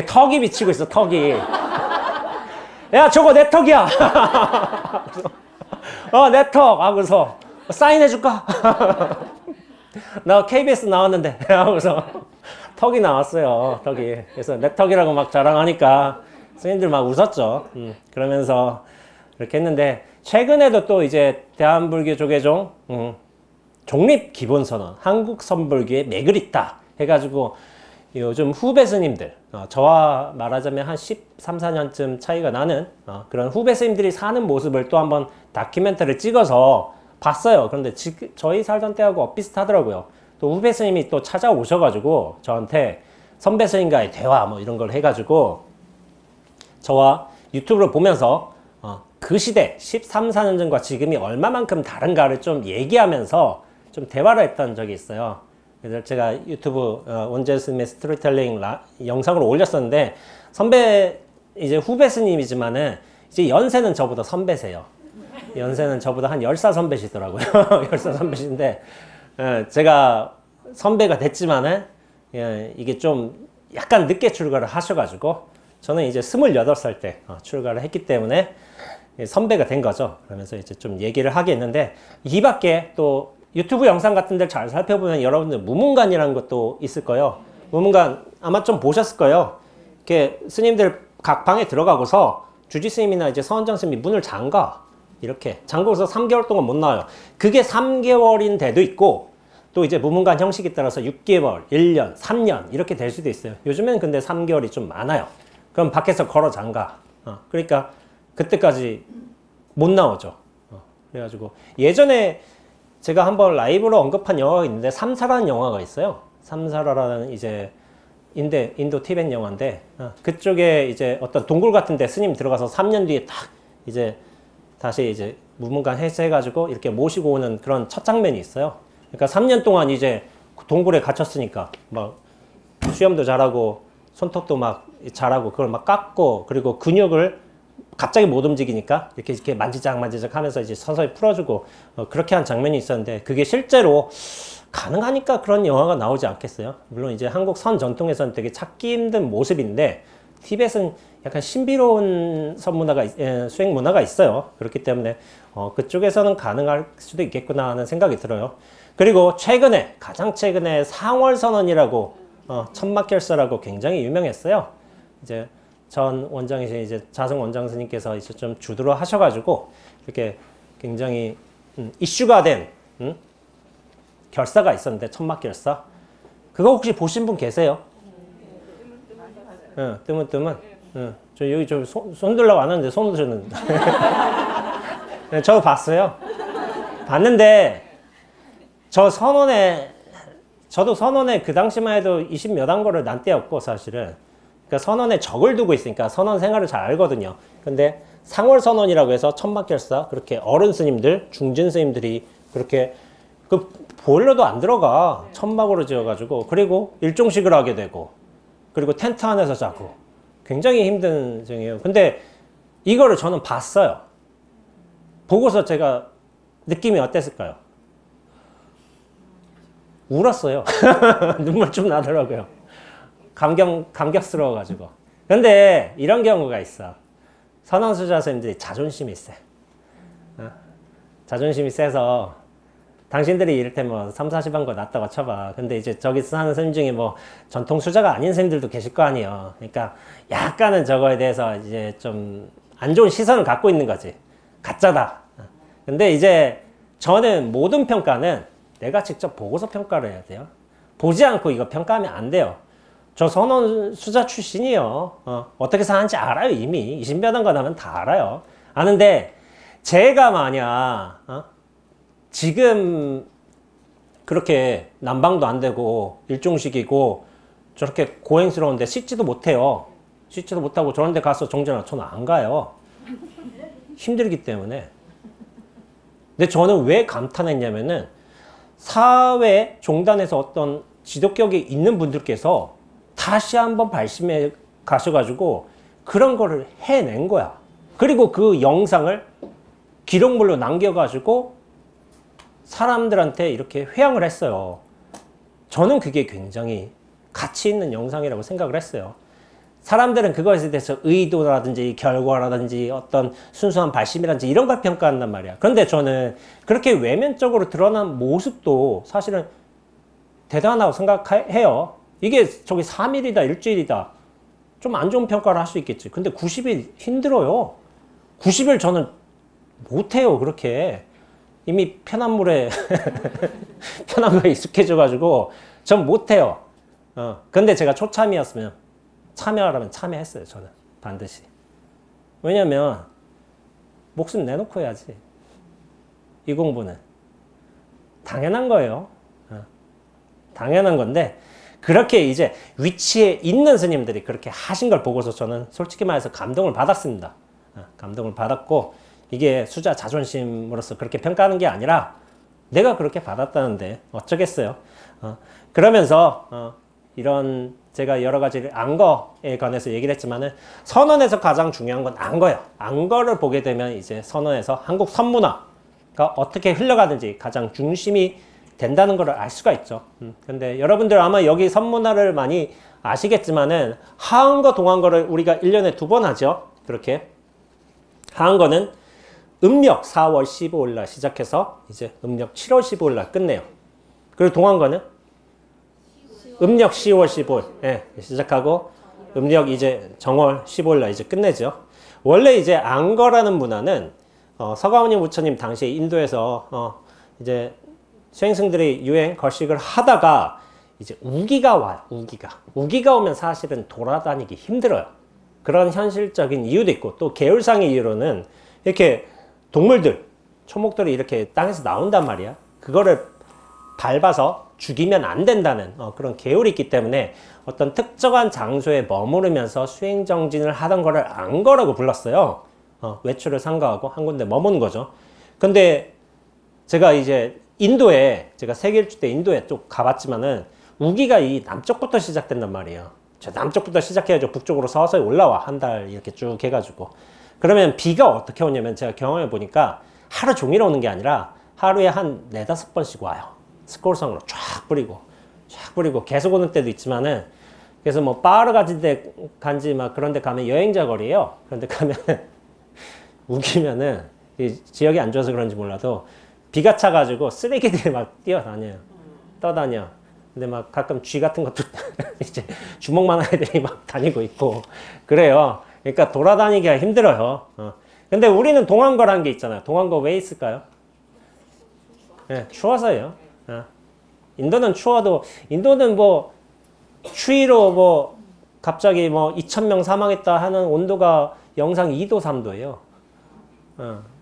턱이 비치고 있어, 턱이. 야, 저거 내 턱이야. 내 턱! 하고서 사인해줄까? 나 KBS 나왔는데 하고서 턱이 나왔어요. 턱이. 그래서 내 턱이라고 막 자랑하니까 스님들 막 웃었죠. 그러면서 이렇게 했는데 최근에도 또 이제 대한불교조계종 종립기본선언 한국선불교의 맥을 잇다 해가지고 요즘 후배 스님들 저와 말하자면 한 13, 14년쯤 차이가 나는 그런 후배 스님들이 사는 모습을 또 한번 다큐멘터리를 찍어서 봤어요. 그런데 저희 살던 때하고 엇비슷하더라고요. 또 후배 스님이 또 찾아오셔가지고 저한테 선배 스님과의 대화 뭐 이런 걸 해가지고 저와 유튜브를 보면서 그 시대 13, 14년 전과 지금이 얼마만큼 다른가를 좀 얘기하면서 좀 대화를 했던 적이 있어요. 그래서 제가 유튜브 원재 스님의 스토리텔링 영상으로 올렸었는데 선배 이제 후배 스님이지만은 이제 연세는 저보다 선배세요. 연세는 저보다 한 10살 선배시더라고요. 10살 선배신데 제가 선배가 됐지만은 이게 좀 약간 늦게 출가를 하셔가지고 저는 이제 28살 때 출가를 했기 때문에 선배가 된 거죠. 그러면서 이제 좀 얘기를 하겠는데 이 밖에 또 유튜브 영상 같은 데 잘 살펴보면 여러분들 무문관이라는 것도 있을 거예요. 무문관 아마 좀 보셨을 거예요. 이렇게 스님들 각 방에 들어가고서 주지 스님이나 이제 서원장 스님이 문을 잠가. 이렇게 잠그고서 3개월 동안 못 나와요. 그게 3개월인 데도 있고 또 이제 무문관 형식에 따라서 6개월, 1년, 3년 이렇게 될 수도 있어요. 요즘엔 근데 3개월이 좀 많아요. 그럼 밖에서 걸어 잠가. 그러니까 그때까지 못 나오죠. 그래가지고 예전에 제가 한번 라이브로 언급한 영화가 있는데 삼사라는 영화가 있어요. 삼사라라는 이제 인도 티벳 영화인데 그쪽에 이제 어떤 동굴 같은데 스님 들어가서 3년 뒤에 딱 이제 다시 이제 무문관 해제해가지고 이렇게 모시고 오는 그런 첫 장면이 있어요. 그러니까 3년 동안 이제 동굴에 갇혔으니까 막 수염도 잘하고 손톱도 막 잘하고 그걸 막 깎고 그리고 근육을 갑자기 못 움직이니까 이렇게 만지작 하면서 이제 서서히 풀어주고 그렇게 한 장면이 있었는데 그게 실제로 가능하니까 그런 영화가 나오지 않겠어요? 물론 이제 한국 선 전통에서는 되게 찾기 힘든 모습인데 티벳은 약간 신비로운 수행 문화가 있어요. 그렇기 때문에 그쪽에서는 가능할 수도 있겠구나 하는 생각이 들어요. 그리고 최근에 가장 최근에 상월선언이라고 천막결사라고 굉장히 유명했어요. 이제 전 원장이신 이제 자승 원장 스님께서 이제 좀 주도를 하셔가지고 이렇게 굉장히 이슈가 된 결사가 있었는데 천막결사 그거 혹시 보신 분 계세요? 뜨문뜨문. 저 여기 손 들라고 안 하는데 손을 드셨는데. 저 봤어요. 봤는데 저도 선언에 그 당시만 해도 20몇 한 거를 난 때였고 사실은. 그러니까 선언에 적을 두고 있으니까 선언 생활을 잘 알거든요. 근데 상월선언이라고 해서 천막결사 그렇게 어른 스님들, 중진 스님들이 그렇게 그 보일러도 안 들어가. 천막으로 지어가지고 그리고 일종식을 하게 되고 그리고 텐트 안에서 자고 굉장히 힘든 중이에요. 근데 이거를 저는 봤어요. 보고서 제가 느낌이 어땠을까요? 울었어요. 눈물 좀 나더라고요. 감격스러워가지고. 근데 이런 경우가 있어. 선언수자 선생님들이 자존심이 세. 자존심이 세서 당신들이 이를테면 3, 40한 거 낫다고 쳐봐. 근데 이제 저기 사는 스님 중에 뭐 전통 수자가 아닌 스님들도 계실 거 아니에요. 그러니까 약간은 저거에 대해서 이제 좀 안 좋은 시선을 갖고 있는 거지. 가짜다. 근데 이제 저는 모든 평가는 내가 직접 보고서 평가를 해야 돼요. 보지 않고 이거 평가하면 안 돼요. 저 선언 수자 출신이에요. 어떻게 사는지 알아요. 이미 20몇 한 거 나면 다 알아요. 아는데 제가 만약 지금 그렇게 난방도 안 되고 일종식이고 저렇게 고행스러운데 씻지도 못해요. 씻지도 못하고 저런 데 가서 정전하 저는 안 가요. 힘들기 때문에. 근데 저는 왜 감탄했냐면은 사회 종단에서 어떤 지도격이 있는 분들께서 다시 한번 발심해 가셔가지고 그런 거를 해낸 거야. 그리고 그 영상을 기록물로 남겨가지고 사람들한테 이렇게 회양을 했어요. 저는 그게 굉장히 가치 있는 영상이라고 생각을 했어요. 사람들은 그것에 대해서 의도라든지 결과라든지 어떤 순수한 발심이라든지 이런 걸 평가한단 말이야. 그런데 저는 그렇게 외면적으로 드러난 모습도 사실은 대단하다고 생각해요. 이게 저기 3일이다, 일주일이다. 좀 안 좋은 평가를 할 수 있겠지. 근데 90일 힘들어요. 90일 저는 못해요, 그렇게. 이미 편한 물에, 편한 거에 익숙해져가지고, 전 못해요. 근데 제가 초참이었으면, 참여하라면 참여했어요, 저는. 반드시. 왜냐면, 목숨 내놓고 해야지. 이 공부는. 당연한 거예요. 당연한 건데, 그렇게 이제 위치에 있는 스님들이 그렇게 하신 걸 보고서 저는 솔직히 말해서 감동을 받았습니다. 감동을 받았고, 이게 수자 자존심으로서 그렇게 평가하는 게 아니라 내가 그렇게 받았다는데 어쩌겠어요. 그러면서 이런 제가 여러 가지 안거에 관해서 얘기를 했지만은 선언에서 가장 중요한 건 안거예요. 안거를 보게 되면 이제 선언에서 한국 선문화가 어떻게 흘러가는지 가장 중심이 된다는 걸 알 수가 있죠. 근데 여러분들 아마 여기 선문화를 많이 아시겠지만은 하한거 동한거를 우리가 1년에 2번 하죠. 그렇게 하한거는 음력 4월 15일 날 시작해서 이제 음력 7월 15일 날 끝내요. 그리고 동한거는 음력 10월 15일 예, 시작하고 음력 이제 정월 15일 날 이제 끝내죠. 원래 이제 안거라는 문화는 서가모니 부처님 당시에 인도에서 이제 수행승들이 유행 거식을 하다가 이제 우기가 와요. 우기가 오면 사실은 돌아다니기 힘들어요. 그런 현실적인 이유도 있고 또 계율상의 이유로는 이렇게 동물들, 초목들이 이렇게 땅에서 나온단 말이야. 그거를 밟아서 죽이면 안 된다는 그런 계율이 있기 때문에 어떤 특정한 장소에 머무르면서 수행정진을 하던 거를 안거라고 불렀어요. 외출을 삼가하고 한 군데 머무는 거죠. 근데 제가 이제 인도에 제가 세계 일주 때 인도에 쭉 가봤지만은 우기가 이 남쪽부터 시작된단 말이에요. 저 남쪽부터 시작해야죠. 북쪽으로 서서히 올라와. 한 달 이렇게 쭉 해가지고. 그러면 비가 어떻게 오냐면 제가 경험해 보니까 하루 종일 오는 게 아니라 하루에 한 4-5번씩 와요. 스콜성으로 쫙 뿌리고 계속 오는 때도 있지만은 그래서 뭐 빠르 간지 막 그런 데 가면 여행자 거리예요. 그런 데 가면 우기면은 이 지역이 안 좋아서 그런지 몰라도 비가 차가지고 쓰레기들이 막 뛰어다녀요. 떠다녀. 근데 막 가끔 쥐 같은 것도 이제 주먹만한 애들이 막 다니고 있고 그래요. 그러니까 돌아다니기가 힘들어요. 근데 우리는 동한거라는 게 있잖아요. 동한거 왜 있을까요? 네, 추워서요. 인도는 추워도 인도는 뭐 추위로 뭐 갑자기 뭐 2,000명 사망했다 하는 온도가 영상 2도 3도예요.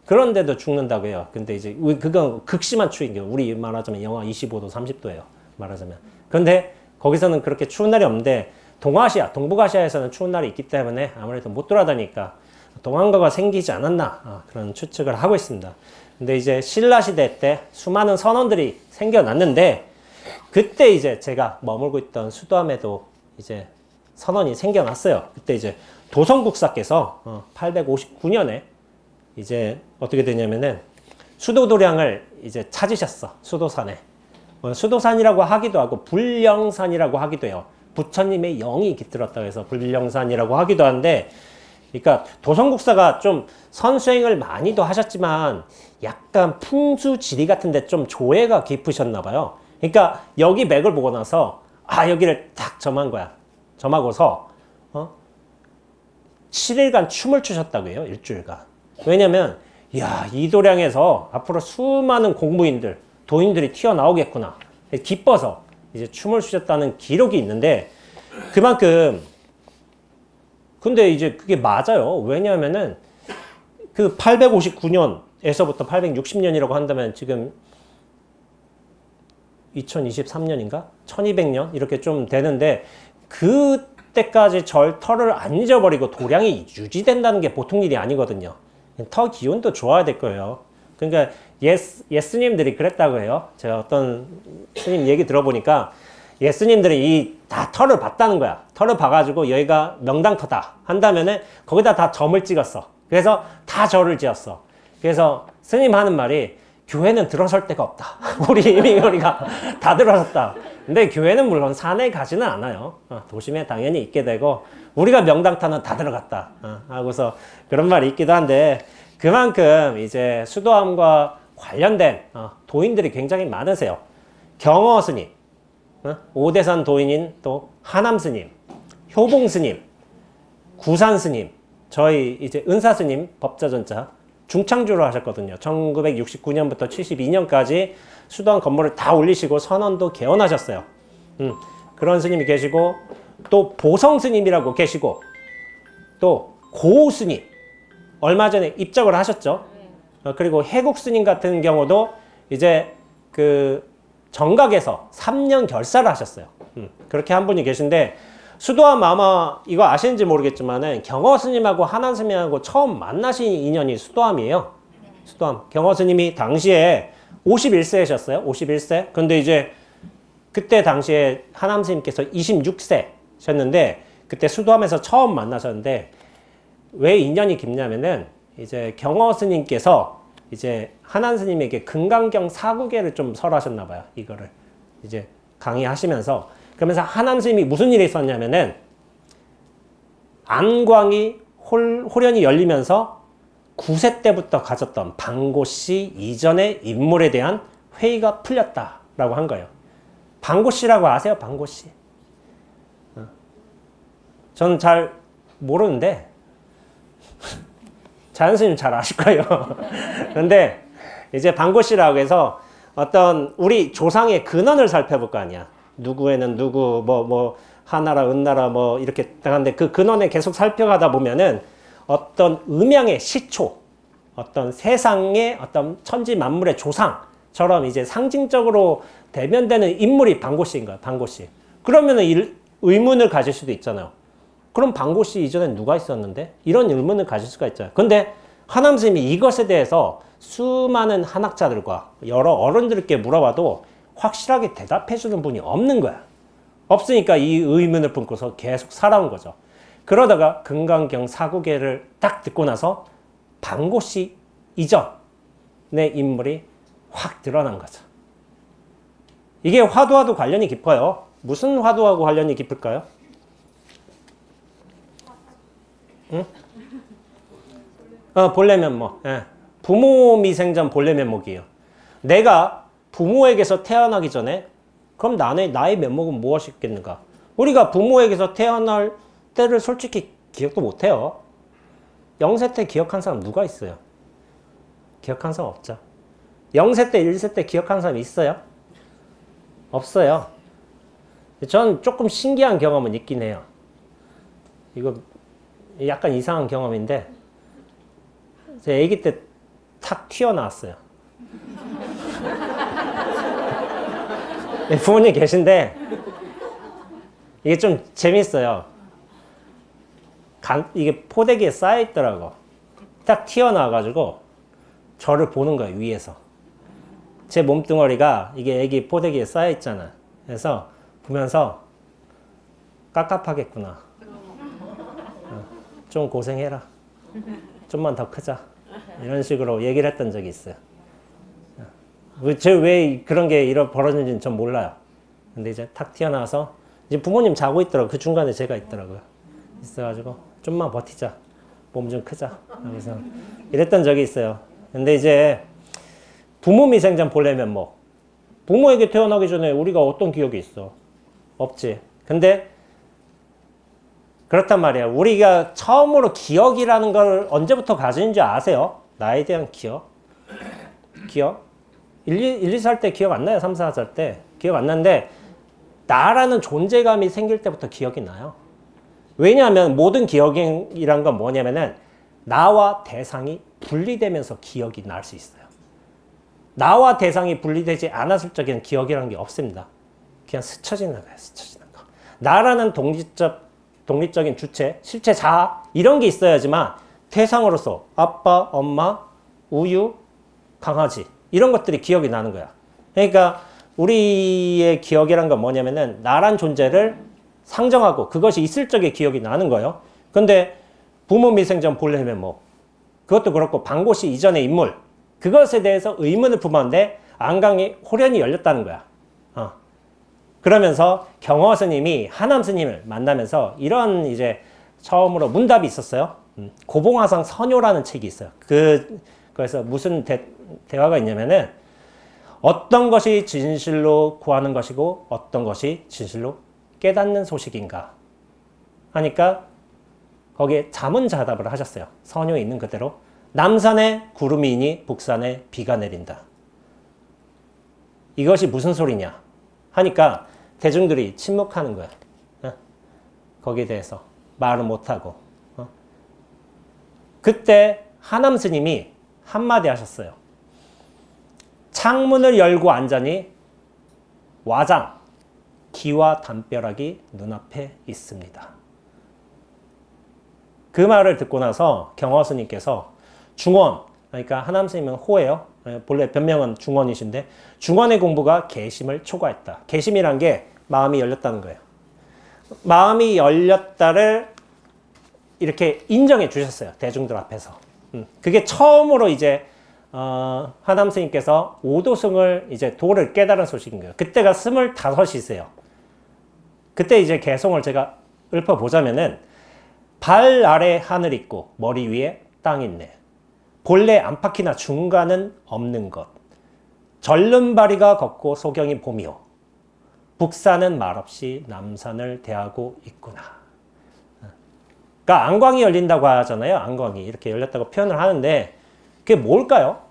그런데도 죽는다고 해요. 근데 이제 그건 극심한 추위인 거예요. 우리 말하자면 영하 25도 30도예요. 말하자면. 그런데 거기서는 그렇게 추운 날이 없는데 동아시아, 동북아시아에서는 추운 날이 있기 때문에 아무래도 못 돌아다니까 동한거가 생기지 않았나 그런 추측을 하고 있습니다. 근데 이제 신라 시대 때 수많은 선원들이 생겨났는데 그때 이제 제가 머물고 있던 수도함에도 이제 선원이 생겨났어요. 그때 이제 도성국사께서 859년에 이제 어떻게 되냐면은 수도도량을 이제 찾으셨어. 수도산에. 수도산이라고 하기도 하고 불령산이라고 하기도 해요. 부처님의 영이 깃들었다고 해서 불령산이라고 하기도 하는데 그러니까 도성국사가 좀 선수행을 많이도 하셨지만 약간 풍수지리 같은데 좀 조예가 깊으셨나 봐요. 그러니까 여기 맥을 보고 나서 여기를 딱 점한 거야. 점하고서 7일간 춤을 추셨다고 해요. 일주일간. 왜냐면 이 도량에서 앞으로 수많은 공무인들, 도인들이 튀어나오겠구나. 기뻐서 이제 춤을 추셨다는 기록이 있는데 그만큼 근데 이제 그게 맞아요. 왜냐하면은 그 859년에서부터 860년이라고 한다면 지금 2023년인가? 1200년? 이렇게 좀 되는데 그때까지 털을 안 잊어버리고 도량이 유지된다는 게 보통 일이 아니거든요. 터 기운도 좋아야 될 거예요. 그러니까 예스님들이 그랬다고 해요. 제가 어떤 스님 얘기 들어보니까 예스님들이 다 털을 봤다는 거야. 털을 봐가지고 여기가 명당터다 한다면은 거기다 다 점을 찍었어. 그래서 다 절을 지었어. 그래서 스님 하는 말이 교회는 들어설 데가 없다. 우리 이미 우리가 다 들어섰다. 근데 교회는 물론 산에 가지는 않아요. 도심에 당연히 있게 되고 우리가 명당타는 다 들어갔다 하고서 그런 말이 있기도 한데 그만큼 이제 수도암과 관련된 도인들이 굉장히 많으세요. 경어 스님, 오대산 도인인 또 하남 스님, 효봉 스님, 구산 스님, 저희 이제 은사 스님 법자전자 중창주로 하셨거든요. 1969년부터 72년까지 수도원 건물을 다 올리시고 선원도 개원하셨어요. 그런 스님이 계시고 또 보성 스님이라고 계시고 또 고우 스님 얼마 전에 입적을 하셨죠. 그리고 해국 스님 같은 경우도 이제 그 정각에서 3년 결사를 하셨어요. 그렇게 한 분이 계신데 수도암 아마 이거 아시는지 모르겠지만은 경어 스님하고 하남 스님하고 처음 만나신 인연이 수도암이에요. 수도암. 경어 스님이 당시에 51세셨어요. 51세. 근데 이제 그때 당시에 하남 스님께서 26세셨는데 그때 수도암에서 처음 만나셨는데 왜 인연이 깊냐면은 이제 경어 스님께서 이제 하남 스님에게 금강경 사구계를 좀 설하셨나 봐요. 이거를 이제 강의하시면서 그러면서 하남 스님이 무슨 일이 있었냐면은 안광이 홀연히 열리면서 9세 때부터 가졌던 방고씨 이전의 인물에 대한 회의가 풀렸다라고 한 거예요. 방고씨라고 아세요? 방고씨. 저는 잘 모르는데 자연스님 잘 아실 거예요. 그런데 이제 방고씨라고 해서 어떤 우리 조상의 근원을 살펴볼 거 아니야. 누구에는 누구 뭐 하나라 은나라 뭐 이렇게 하는데 그 근원에 계속 살펴가다 보면은 어떤 음양의 시초, 어떤 세상의 어떤 천지 만물의 조상처럼 이제 상징적으로 대변되는 인물이 방고씨인 거야. 방고씨. 그러면은 의문을 가질 수도 있잖아요. 그럼 방고씨 이전에 누가 있었는데? 이런 의문을 가질 수가 있잖아요. 근데 하남 스님이 이것에 대해서 수많은 한학자들과 여러 어른들께 물어봐도 확실하게 대답해 주는 분이 없는 거야. 없으니까 이 의문을 품고서 계속 살아온 거죠. 그러다가 금강경 사구계를 딱 듣고 나서 방고씨 이전의 인물이 확 드러난 거죠. 이게 화두와도 관련이 깊어요. 무슨 화두하고 관련이 깊을까요? 응? 본래 면목. 예. 부모 미생전 본래 면목이에요. 내가 부모에게서 태어나기 전에 그럼 나의 면목은 무엇이겠는가? 우리가 부모에게서 태어날 때를 솔직히 기억도 못해요. 0세 때 기억한 사람 누가 있어요? 기억한 사람 없죠. 0세 때, 1세 때 기억한 사람 있어요? 없어요. 전 조금 신기한 경험은 있긴 해요. 이거 약간 이상한 경험인데 제 아기 때 탁 튀어나왔어요. 부모님 계신데 이게 좀 재밌어요. 이게 포대기에 쌓여있더라고. 딱 튀어나와가지고 저를 보는 거예요. 위에서. 제 몸뚱어리가 이게 애기 포대기에 쌓여있잖아. 그래서 보면서 깝깝하겠구나. 좀 고생해라. 좀만 더 크자. 이런 식으로 얘기를 했던 적이 있어요. 왜 그런 게 벌어졌는지는 전 몰라요. 근데 이제 탁 튀어나와서 이제 부모님 자고 있더라고요. 그 중간에 제가 있더라고요. 있어가지고 좀만 버티자. 몸 좀 크자. 그래서 이랬던 적이 있어요. 근데 이제 부모 미생전 본래 면목. 부모에게 태어나기 전에 우리가 어떤 기억이 있어? 없지. 근데 그렇단 말이야. 우리가 처음으로 기억이라는 걸 언제부터 가지는지 아세요? 나에 대한 기억? 기억? 1, 2살 때 기억 안 나요? 3, 4살 때. 기억 안 나는데 나라는 존재감이 생길 때부터 기억이 나요. 왜냐하면 모든 기억이란 건 뭐냐면은 나와 대상이 분리되면서 기억이 날 수 있어요. 나와 대상이 분리되지 않았을 적에는 기억이라는 게 없습니다. 그냥 스쳐지는 거예요. 스쳐지는 거. 나라는 독립적인 주체, 실체, 자아 이런 게 있어야지만 대상으로서 아빠, 엄마, 우유, 강아지 이런 것들이 기억이 나는 거야. 그러니까 우리의 기억이란 건 뭐냐면은 나란 존재를 상정하고 그것이 있을 적에 기억이 나는 거예요. 근데 부모 미생전 본래 면목 그것도 그렇고 방고씨 이전의 인물 그것에 대해서 의문을 품었는데 안강이 홀연히 열렸다는 거야. 그러면서 경허 스님이 하남 스님을 만나면서 이런 이제 처음으로 문답이 있었어요. 고봉화상 선요라는 책이 있어요. 그래서 무슨 대화가 있냐면은 어떤 것이 진실로 구하는 것이고 어떤 것이 진실로 깨닫는 소식인가 하니까 거기에 자문자답을 하셨어요. 선요에 있는 그대로 남산에 구름이 이니 북산에 비가 내린다. 이것이 무슨 소리냐 하니까 대중들이 침묵하는 거야. 거기에 대해서 말을 못하고. 그때 하남 스님이 한마디 하셨어요. 창문을 열고 앉자니 와장, 기와 담벼락이 눈앞에 있습니다. 그 말을 듣고 나서 경허 스님께서 중원, 그러니까 하남 스님은 호예요. 본래 변명은 중원이신데 중원의 공부가 개심을 초과했다. 개심이란 게 마음이 열렸다는 거예요. 마음이 열렸다를 이렇게 인정해 주셨어요. 대중들 앞에서. 그게 처음으로 이제 하남 스님께서 오도승을 이제 도를 깨달은 소식인 거예요. 그때가 25이세요. 그때 이제 개송을 제가 읊어보자면은 발 아래 하늘 있고 머리 위에 땅 있네. 본래 안팎이나 중간은 없는 것. 절름발이가 걷고 소경이 봄이요. 북산은 말없이 남산을 대하고 있구나. 그러니까 안광이 열린다고 하잖아요. 안광이 이렇게 열렸다고 표현을 하는데 그게 뭘까요?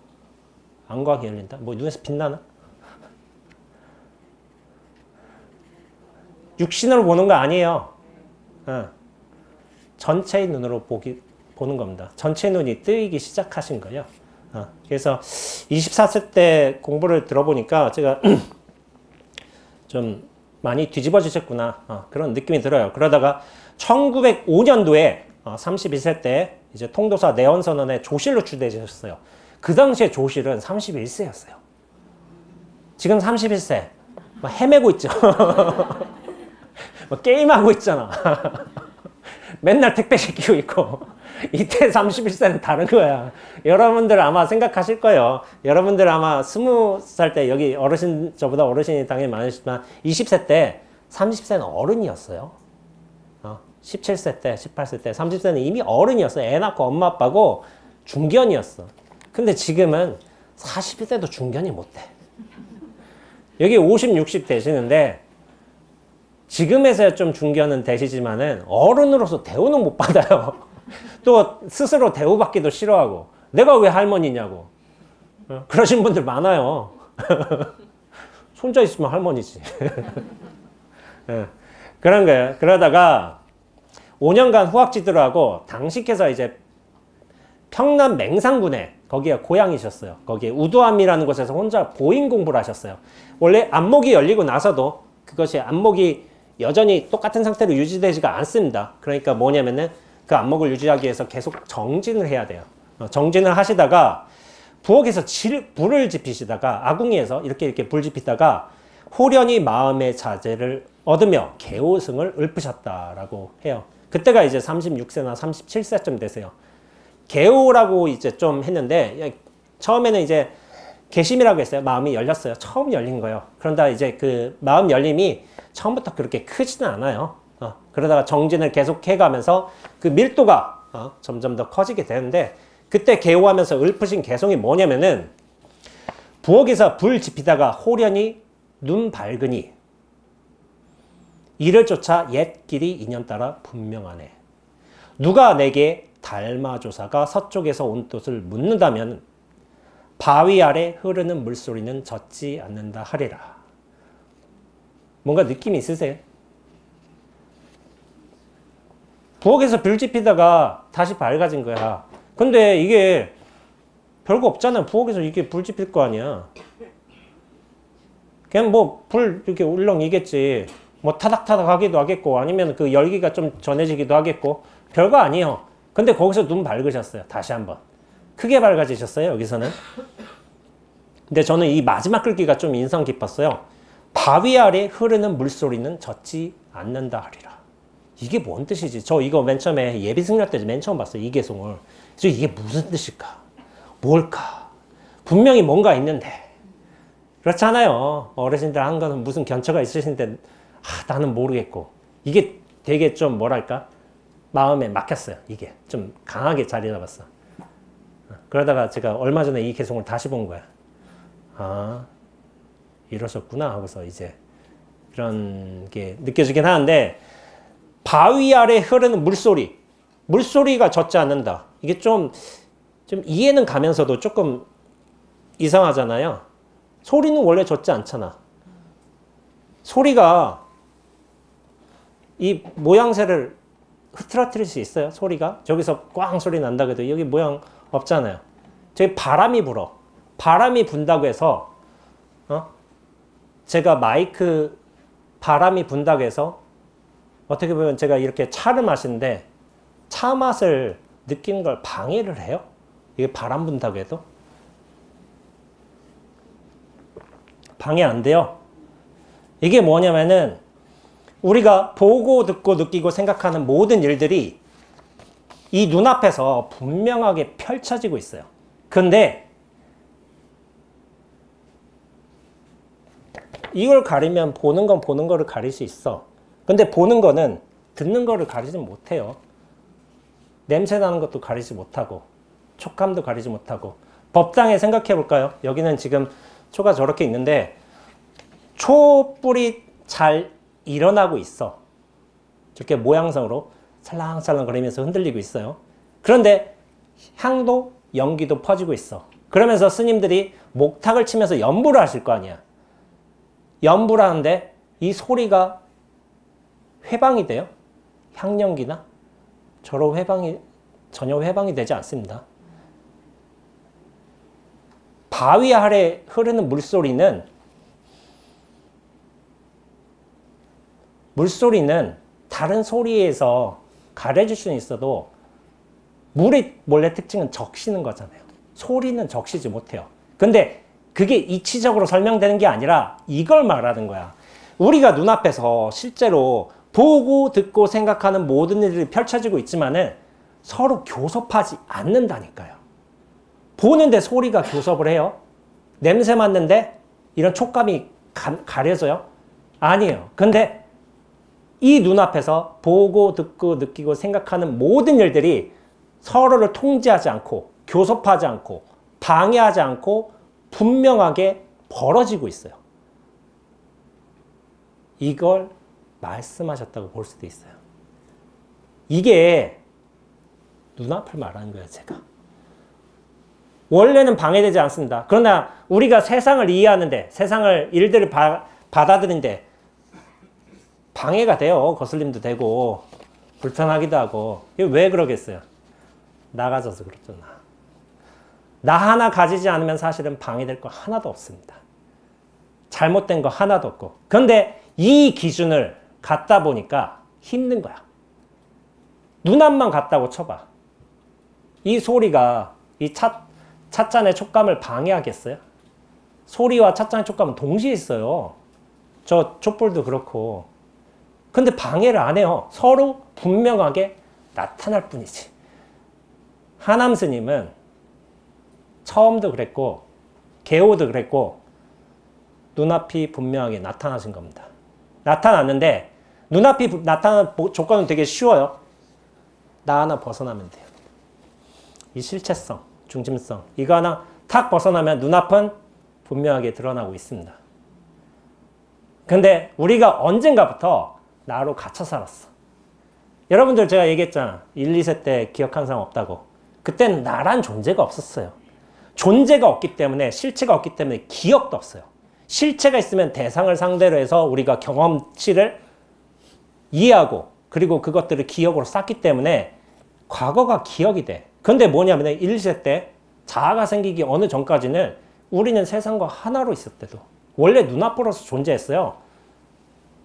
안광이 열린다? 뭐 눈에서 빛나나? 육신으로 보는 거 아니에요. 전체의 눈으로 보는 겁니다. 전체 눈이 뜨이기 시작하신 거예요. 그래서 24세 때 공부를 들어보니까 제가 좀 많이 뒤집어지셨구나. 그런 느낌이 들어요. 그러다가 1905년도에 32세 때 이제 통도사 내원선언에 조실로 추대되셨어요. 그 당시에 조실은 31세였어요. 지금 31세. 막 헤매고 있죠. 막 게임하고 있잖아. 맨날 택배 시키고 있고. 이때 31세는 다른 거야. 여러분들 아마 생각하실 거예요. 여러분들 아마 20살 때 여기 어르신, 저보다 어르신이 당연히 많으시지만 20세 때 30세는 어른이었어요. 17세 때, 18세 때, 30세는 이미 어른이었어요. 애 낳고 엄마 아빠고 중견이었어. 근데 지금은 40세도 중견이 못 돼. 여기 50, 60 되시는데 지금에서야 좀 중견은 되시지만은 어른으로서 대우는 못 받아요. 또 스스로 대우받기도 싫어하고 내가 왜 할머니냐고 그러신 분들 많아요. 손자 있으면 할머니지. 그런 거예요. 그러다가 5년간 후학지들하고 당시께서 이제 평남 맹산군에 거기가 고향이셨어요. 거기에 우두암이라는 곳에서 혼자 보인 공부를 하셨어요. 원래 안목이 열리고 나서도 그것이 안목이 여전히 똑같은 상태로 유지되지가 않습니다. 그러니까 뭐냐면은 그 안목을 유지하기 위해서 계속 정진을 해야 돼요. 정진을 하시다가 부엌에서 불을 지피시다가 아궁이에서 이렇게 불 지피다가 호련히 마음의 자제를 얻으며 개오승을 읊으셨다라고 해요. 그때가 이제 36세나 37세쯤 되세요. 개오라고 이제 좀 했는데 처음에는 이제 개심이라고 했어요. 마음이 열렸어요. 처음 열린 거예요. 그런다 이제 그 마음 열림이 처음부터 그렇게 크지는 않아요. 그러다가 정진을 계속 해가면서 그 밀도가 점점 더 커지게 되는데 그때 개오하면서 읊으신 개송이 뭐냐면은 부엌에서 불 지피다가 호련히 눈 밝으니 이를 쫓아 옛 길이 인연 따라 분명하네. 누가 내게 달마조사가 서쪽에서 온 뜻을 묻는다면 바위 아래 흐르는 물소리는 젖지 않는다 하리라. 뭔가 느낌이 있으세요? 부엌에서 불 지피다가 다시 밝아진 거야. 근데 이게 별거 없잖아. 부엌에서 이게 불 지필 거 아니야. 그냥 뭐 불 이렇게 울렁이겠지. 뭐 타닥타닥 하기도 하겠고 아니면 그 열기가 좀 전해지기도 하겠고 별거 아니에요. 근데 거기서 눈 밝으셨어요. 다시 한번. 크게 밝아지셨어요. 여기서는. 근데 저는 이 마지막 글귀가 좀 인상 깊었어요. 바위 아래 흐르는 물소리는 젖지 않는다 하리라. 이게 뭔 뜻이지? 저 이거 맨 처음에 예비승려 때 맨 처음 봤어요. 이 개송을. 그래서 이게 무슨 뜻일까? 뭘까? 분명히 뭔가 있는데 그렇잖아요. 어르신들 한 거는 무슨 견처가 있으신데 나는 모르겠고 이게 되게 좀 뭐랄까 마음에 막혔어요. 이게 좀 강하게 자리 잡았어. 그러다가 제가 얼마 전에 이 개송을 다시 본 거야. 아 이러셨구나 하고서 이제 그런 게 느껴지긴 하는데 바위 아래 흐르는 물소리가 젖지 않는다. 이게 좀 이해는 가면서도 조금 이상하잖아요. 소리는 원래 젖지 않잖아. 소리가 이 모양새를 흐트러뜨릴 수 있어요? 소리가? 저기서 꽝 소리 난다고 해도 여기 모양 없잖아요. 저기 바람이 불어. 바람이 분다고 해서 제가 마이크 바람이 분다고 해서 어떻게 보면 제가 이렇게 차를 마시는데 차 맛을 느끼는 걸 방해를 해요? 이게 바람 분다고 해도? 방해 안 돼요. 이게 뭐냐면은 우리가 보고 듣고 느끼고 생각하는 모든 일들이 이 눈앞에서 분명하게 펼쳐지고 있어요. 근데 이걸 가리면 보는 건 보는 거를 가릴 수 있어. 근데 보는 거는 듣는 거를 가리지 못해요. 냄새 나는 것도 가리지 못하고 촉감도 가리지 못하고. 법당에 생각해 볼까요? 여기는 지금 초가 저렇게 있는데 촛불이 잘 일어나고 있어. 저렇게 모양상으로 살랑살랑 거리면서 흔들리고 있어요. 그런데 향도 연기도 퍼지고 있어. 그러면서 스님들이 목탁을 치면서 연부를 하실 거 아니야. 연부를 하는데 이 소리가 회방이 돼요? 향연기나? 저로 회방이 전혀 회방이 되지 않습니다. 바위 아래 흐르는 물소리는 다른 소리에서 가려질 수는 있어도 물의 원래 특징은 적시는 거잖아요. 소리는 적시지 못해요. 근데 그게 이치적으로 설명되는 게 아니라 이걸 말하는 거야. 우리가 눈앞에서 실제로 보고 듣고 생각하는 모든 일들이 펼쳐지고 있지만은 서로 교섭하지 않는다니까요. 보는데 소리가 교섭을 해요? 냄새 맡는데 이런 촉감이 가려져요? 아니에요. 근데 이 눈앞에서 보고 듣고 느끼고 생각하는 모든 일들이 서로를 통제하지 않고 교섭하지 않고 방해하지 않고 분명하게 벌어지고 있어요. 이걸 말씀하셨다고 볼 수도 있어요. 이게 눈앞을 말하는 거예요, 제가. 원래는 방해되지 않습니다. 그러나 우리가 세상을 이해하는데, 세상을 일들을 받아들이는데 방해가 돼요. 거슬림도 되고 불편하기도 하고. 이게 왜 그러겠어요? 나 가져서 그렇죠. 나 하나 가지지 않으면 사실은 방해될 거 하나도 없습니다. 잘못된 거 하나도 없고. 그런데 이 기준을 갖다 보니까 힘든 거야. 눈앞만 같다고 쳐봐. 이 소리가 이 찻잔의 촉감을 방해하겠어요? 소리와 찻잔의 촉감은 동시에 있어요. 저 촛불도 그렇고. 근데 방해를 안 해요. 서로 분명하게 나타날 뿐이지. 하남 스님은 처음도 그랬고 개호도 그랬고 눈앞이 분명하게 나타나신 겁니다. 나타났는데 눈앞이 나타나는 조건은 되게 쉬워요. 나 하나 벗어나면 돼요. 이 실체성, 중심성 이거 하나 탁 벗어나면 눈앞은 분명하게 드러나고 있습니다. 근데 우리가 언젠가부터 나로 갇혀 살았어. 여러분들 제가 얘기했잖아. 1, 2세 때 기억하는 사람 없다고. 그때는 나란 존재가 없었어요. 존재가 없기 때문에 실체가 없기 때문에 기억도 없어요. 실체가 있으면 대상을 상대로 해서 우리가 경험치를 이해하고 그리고 그것들을 기억으로 쌓기 때문에 과거가 기억이 돼. 근데 뭐냐면 1, 2세 때 자아가 생기기 어느 전까지는 우리는 세상과 하나로 있었대도 원래 눈앞으로서 존재했어요.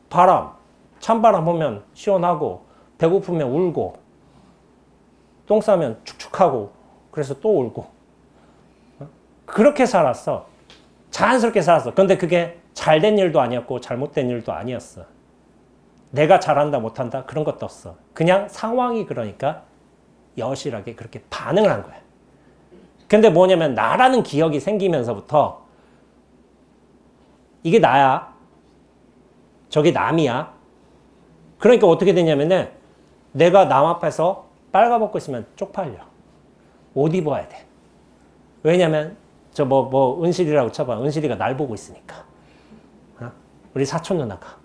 바람, 찬바람 보면 시원하고 배고프면 울고 똥 싸면 축축하고 그래서 또 울고 그렇게 살았어. 자연스럽게 살았어. 근데 그게 잘된 일도 아니었고 잘못된 일도 아니었어. 내가 잘한다 못한다 그런 것도 없어. 그냥 상황이 그러니까 여실하게 그렇게 반응을 한 거야. 근데 뭐냐면 나라는 기억이 생기면서부터 이게 나야. 저게 남이야. 그러니까 어떻게 되냐면은 내가 남 앞에서 빨가벗고 있으면 쪽팔려. 옷 입어야 돼. 왜냐면 저 은실이라고 쳐봐. 은실이가 날 보고 있으니까. 어? 우리 사촌 누나가.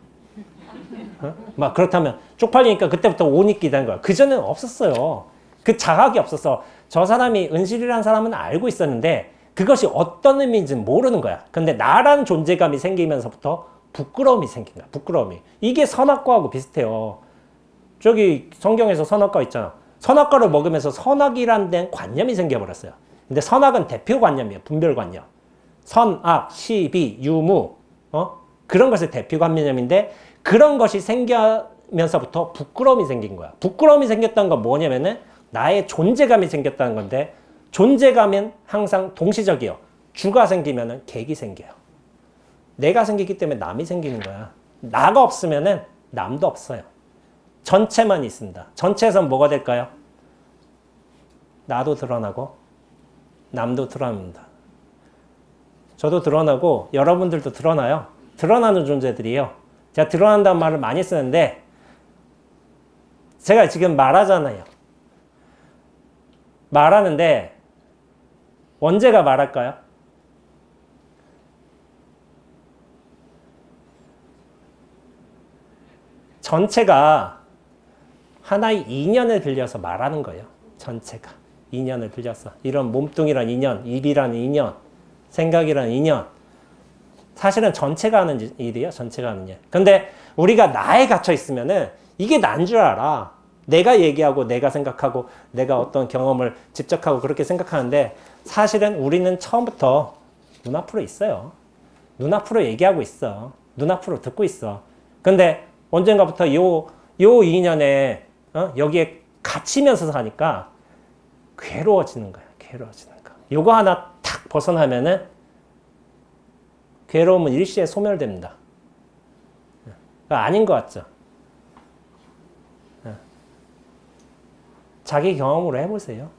어? 막 그렇다면 쪽팔리니까 그때부터 옷 입기 된 거야. 그전에는 없었어요. 그 자각이 없었어. 저 사람이 은실이라는 사람은 알고 있었는데 그것이 어떤 의미인지는 모르는 거야. 근데 나라는 존재감이 생기면서부터 부끄러움이 생긴 거야. 부끄러움이. 이게 선악과하고 비슷해요. 저기 성경에서 선악과 있잖아. 선악과를 먹으면서 선악이란 데 관념이 생겨버렸어요. 근데 선악은 대표관념이에요. 분별관념. 선악, 시비, 유무 그런 것의 대표관념인데 그런 것이 생기면서부터 부끄러움이 생긴 거야. 부끄러움이 생겼다는 건 뭐냐면은 나의 존재감이 생겼다는 건데 존재감은 항상 동시적이에요. 주가 생기면은 객이 생겨요. 내가 생기기 때문에 남이 생기는 거야. 나가 없으면은 남도 없어요. 전체만 있습니다. 전체에선 뭐가 될까요? 나도 드러나고 남도 드러납니다. 저도 드러나고 여러분들도 드러나요. 드러나는 존재들이에요. 제가 드러난다는 말을 많이 쓰는데 제가 지금 말하잖아요. 말하는데 언제가 말할까요? 전체가 하나의 인연을 빌려서 말하는 거예요. 전체가. 인연을 빌려서. 이런 몸뚱이란 인연, 입이라는 인연, 생각이라는 인연. 사실은 전체가 하는 일이에요. 전체가 하는 일. 근데 우리가 나에 갇혀 있으면은 이게 난 줄 알아. 내가 얘기하고 내가 생각하고 내가 어떤 경험을 집적하고 그렇게 생각하는데 사실은 우리는 처음부터 눈앞으로 있어요. 눈앞으로 얘기하고 있어. 눈앞으로 듣고 있어. 근데 언젠가부터 요 인연에 여기에 갇히면서 사니까 괴로워지는 거야. 괴로워지는 거. 요거 하나 탁 벗어나면은 괴로움은 일시에 소멸됩니다. 아닌 것 같죠? 자기 경험으로 해보세요.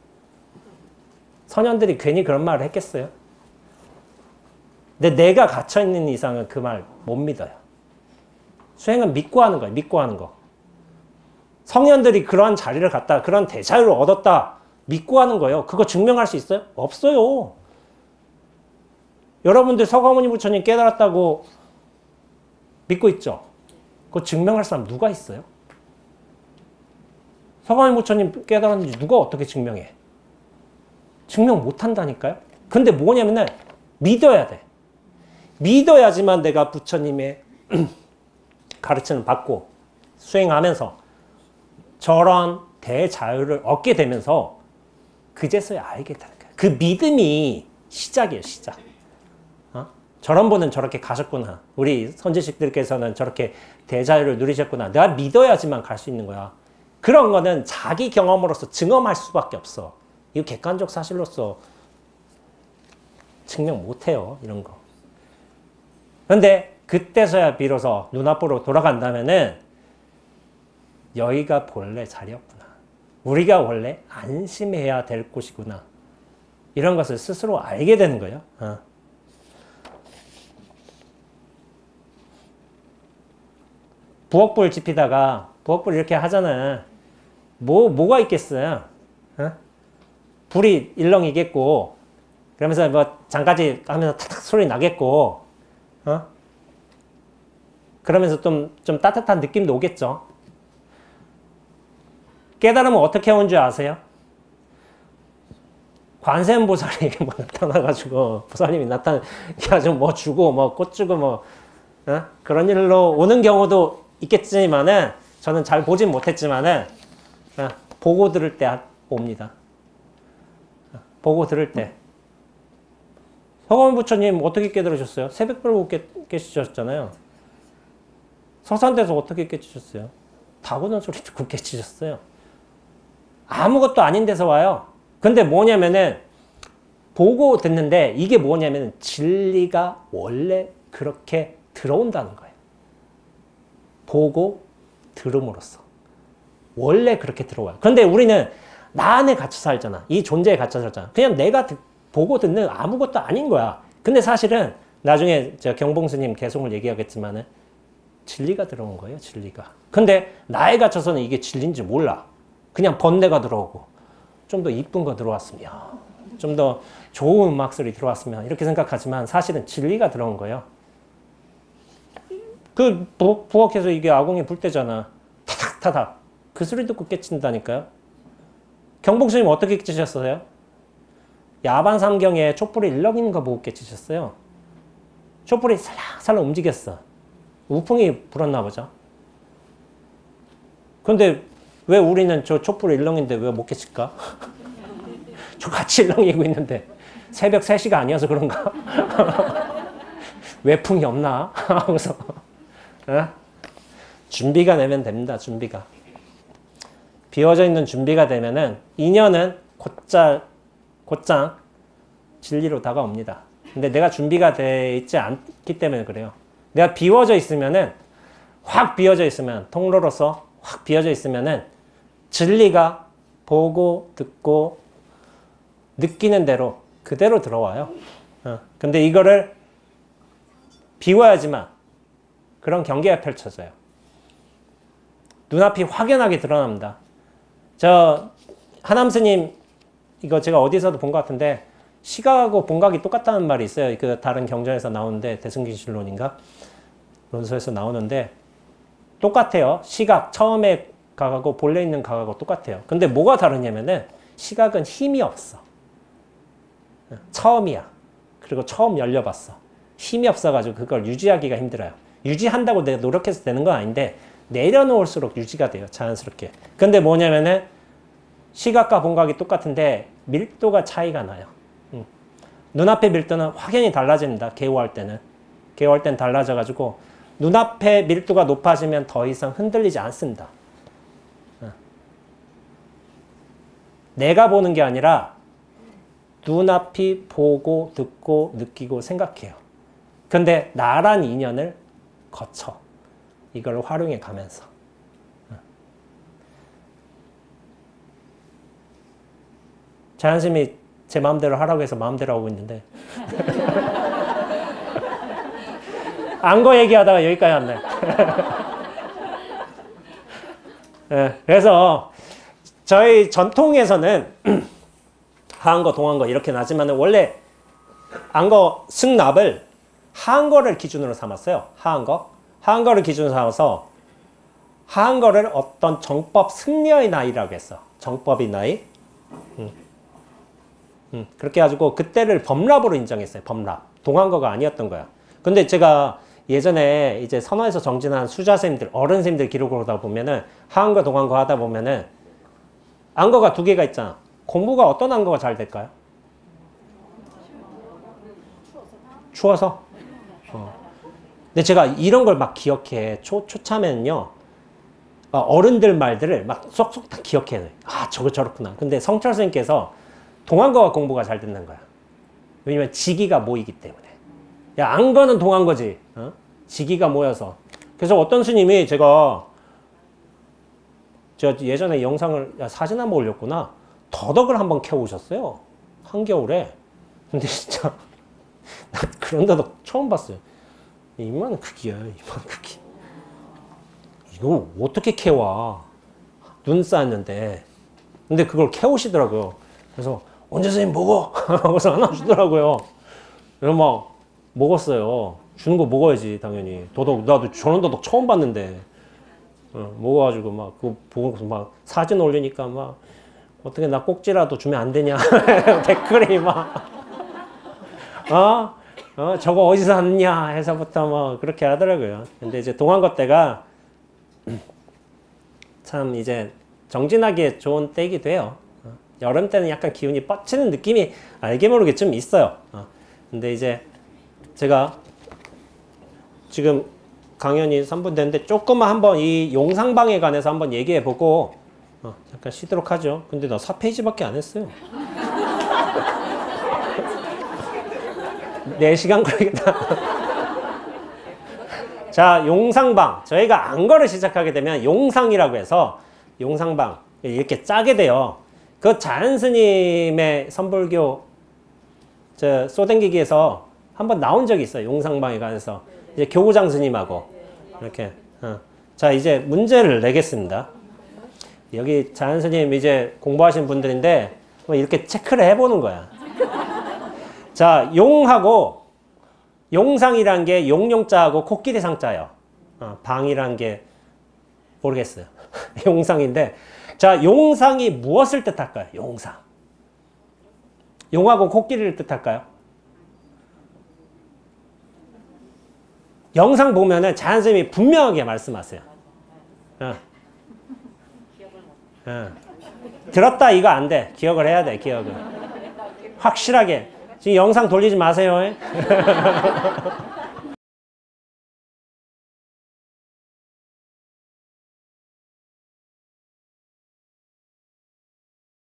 선현들이 괜히 그런 말을 했겠어요? 근데 내가 갇혀있는 이상은 그 말 못 믿어요. 수행은 믿고 하는 거예요. 믿고 하는 거. 성현들이 그러한 자리를 갔다. 그런 대자유를 얻었다. 믿고 하는 거예요. 그거 증명할 수 있어요? 없어요. 여러분들 서가모니 부처님 깨달았다고 믿고 있죠? 그거 증명할 사람 누가 있어요? 서가모니 부처님 깨달았는지 누가 어떻게 증명해? 증명 못한다니까요? 근데 뭐냐면은 믿어야 돼. 믿어야지만 내가 부처님의 가르침을 받고 수행하면서 저런 대자유를 얻게 되면서 그제서야 알게 되는 거예요. 그 믿음이 시작이에요. 시작. 저런 분은 저렇게 가셨구나. 우리 선지식들께서는 저렇게 대자유를 누리셨구나. 내가 믿어야지만 갈 수 있는 거야. 그런 거는 자기 경험으로서 증험할 수밖에 없어. 이거 객관적 사실로서 증명 못해요. 이런 거. 그런데 그때서야 비로소 눈앞으로 돌아간다면은 여기가 본래 자리였구나. 우리가 원래 안심해야 될 곳이구나. 이런 것을 스스로 알게 되는 거예요. 부엌불 지피다가 부엌불 이렇게 하잖아. 뭐가 있겠어요? 불이 일렁이겠고, 그러면서 뭐 장가지 하면서 탁탁 소리 나겠고, 그러면서 좀 따뜻한 느낌도 오겠죠. 깨달으면 어떻게 온 줄 아세요? 관세음보살이 뭐 나타나가지고, 보살님이 나타나가지고 뭐 주고, 뭐 꽃 주고, 뭐, 그런 일로 오는 경우도 있겠지만은, 저는 잘 보진 못했지만은, 보고 들을 때 옵니다. 보고 들을 때. 서가모니 부처님 어떻게 깨달으셨어요? 새벽별 보고 깨치셨잖아요. 서산대에서 어떻게 깨치셨어요? 다구는 소리 듣고 깨치셨어요. 아무것도 아닌 데서 와요. 근데 뭐냐면은 보고 듣는데 이게 뭐냐면은 진리가 원래 그렇게 들어온다는 거예요. 보고 들음으로써. 원래 그렇게 들어와요. 그런데 우리는 나 안에 갇혀 살잖아. 이 존재에 갇혀 살잖아. 그냥 내가 보고 듣는 아무것도 아닌 거야. 근데 사실은 나중에 제가 경봉스님 개송을 얘기하겠지만은 진리가 들어온 거예요. 진리가. 근데 나에 갇혀서는 이게 진리인지 몰라. 그냥 번뇌가 들어오고 좀 더 이쁜 거 들어왔으면, 좀 더 좋은 음악 소리 들어왔으면 이렇게 생각하지만 사실은 진리가 들어온 거예요. 그 부엌에서 이게 아궁이 불 때잖아. 타닥타닥. 그 소리 듣고 깨친다니까요. 경봉스님 어떻게 깨치셨어요? 야반 삼경에 촛불이 일렁이는 거 보고 깨치셨어요. 촛불이 살랑살랑 움직였어. 우풍이 불었나 보죠. 근데 왜 우리는 저 촛불이 일렁이는데 왜 못 깨칠까? 저 같이 일렁이고 있는데 새벽 3시가 아니어서 그런가? 외풍이 없나? 하고서 준비가 되면 됩니다. 준비가. 비워져 있는 준비가 되면은 인연은 곧장 진리로 다가옵니다. 근데 내가 준비가 돼 있지 않기 때문에 그래요. 내가 비워져 있으면은, 확 비워져 있으면, 통로로서 확 비워져 있으면은 진리가 보고 듣고 느끼는 대로 그대로 들어와요. 근데 이거를 비워야지만 그런 경계가 펼쳐져요. 눈앞이 확연하게 드러납니다. 저 하남스님 이거 제가 어디서도 본 것 같은데 시각하고 본각이 똑같다는 말이 있어요. 그 다른 경전에서 나오는데 대승기실론인가論소에서 나오는데 똑같아요. 시각 처음에 각하고 본래 있는 각하고 똑같아요. 근데 뭐가 다르냐면은 시각은 힘이 없어. 처음이야. 그리고 처음 열려봤어. 힘이 없어가지고 그걸 유지하기가 힘들어요. 유지한다고 내가 노력해서 되는 건 아닌데 내려놓을수록 유지가 돼요. 자연스럽게. 근데 뭐냐면은 시각과 본각이 똑같은데 밀도가 차이가 나요. 눈앞의 밀도는 확연히 달라집니다. 개호할 때는. 개호할 때는 달라져가지고 눈앞의 밀도가 높아지면 더 이상 흔들리지 않습니다. 내가 보는 게 아니라 눈앞이 보고 듣고 느끼고 생각해요. 근데 나란 인연을 거쳐. 이걸 활용해 가면서. 자연스님이 제 마음대로 하라고 해서 마음대로 하고 있는데 안거 얘기하다가 여기까지 왔네. 네, 그래서 저희 전통에서는 하한거, 동한거 이렇게 나지만 원래 안거 승납을 하한거를 기준으로 삼았어요. 하한거를 기준으로 삼아서 하한거를 어떤 정법 승려의 나이라고 했어. 정법의 나이. 그렇게 해가지고 그때를 범랍으로 인정했어요. 범랍. 동한거가 아니었던 거야. 근데 제가 예전에 이제 선화에서 정진한 수자쌤들, 어른쌤들 기록을 하다 보면은 하한거, 동한거 하다 보면은 안거가 2개가 있잖아. 공부가 어떤 안거가 잘 될까요? 추워서? 근데 제가 이런 걸 막 기억해. 초참에는요. 어른들 말들을 막 쏙쏙 다 기억해. 아, 저거 저렇구나. 근데 성철 선생님께서 동한거가 공부가 잘 듣는 거야. 왜냐면 지기가 모이기 때문에. 야, 안거는 동한거지. 지기가 모여서. 그래서 어떤 스님이 제가 예전에 영상을, 야, 사진 한번 올렸구나. 더덕을 한번 캐오셨어요. 한겨울에. 근데 진짜 난 그런 더덕 처음 봤어요. 이만 크기야. 이만 크기. 이거 어떻게 캐와. 눈 쌓였는데. 근데 그걸 캐오시더라고요. 그래서 언제 선생님 먹어? 하고서 하나 주더라고요. 그래서 막 먹었어요. 주는 거 먹어야지 당연히. 더덕 나도 저런 더덕 처음 봤는데 먹어가지고 막 그거 보고 막 사진 올리니까 막 어떻게 나 꼭지라도 주면 안 되냐 댓글이 막 저거 어디서 샀냐 해서부터 뭐 그렇게 하더라고요. 근데 이제 동한거 때가 참 이제 정진하기에 좋은 때이기도 해요. 여름 때는 약간 기운이 뻗치는 느낌이 알게 모르게 좀 있어요. 근데 이제 제가 지금 강연이 3분 됐는데 조금만 한번 이 용상방에 관해서 한번 얘기해보고 잠깐 쉬도록 하죠. 근데 나 4페이지밖에 안 했어요. 4시간 걸리겠다. 자, 용상방. 저희가 안거를 시작하게 되면 용상이라고 해서 용상방 이렇게 짜게 돼요. 그 자연스님의 선불교 쏘댕기기에서 한번 나온 적이 있어요. 용상방에 가서 이제 교구장 스님하고 이렇게. 자, 이제 문제를 내겠습니다. 여기 자연 스님 이제 공부하신 분들인데 이렇게 체크를 해보는 거야. 자, 용하고 용상이란 게 용용자하고 코끼리 상자예요. 방이란 게 모르겠어요. 용상인데, 자, 용상이 무엇을 뜻할까요? 용상. 용하고 코끼리를 뜻할까요? 영상 보면은 자연 스님이 분명하게 말씀하세요. 들었다 이거 안 돼. 기억을 해야 돼. 기억을. 확실하게. 지금 영상 돌리지 마세요.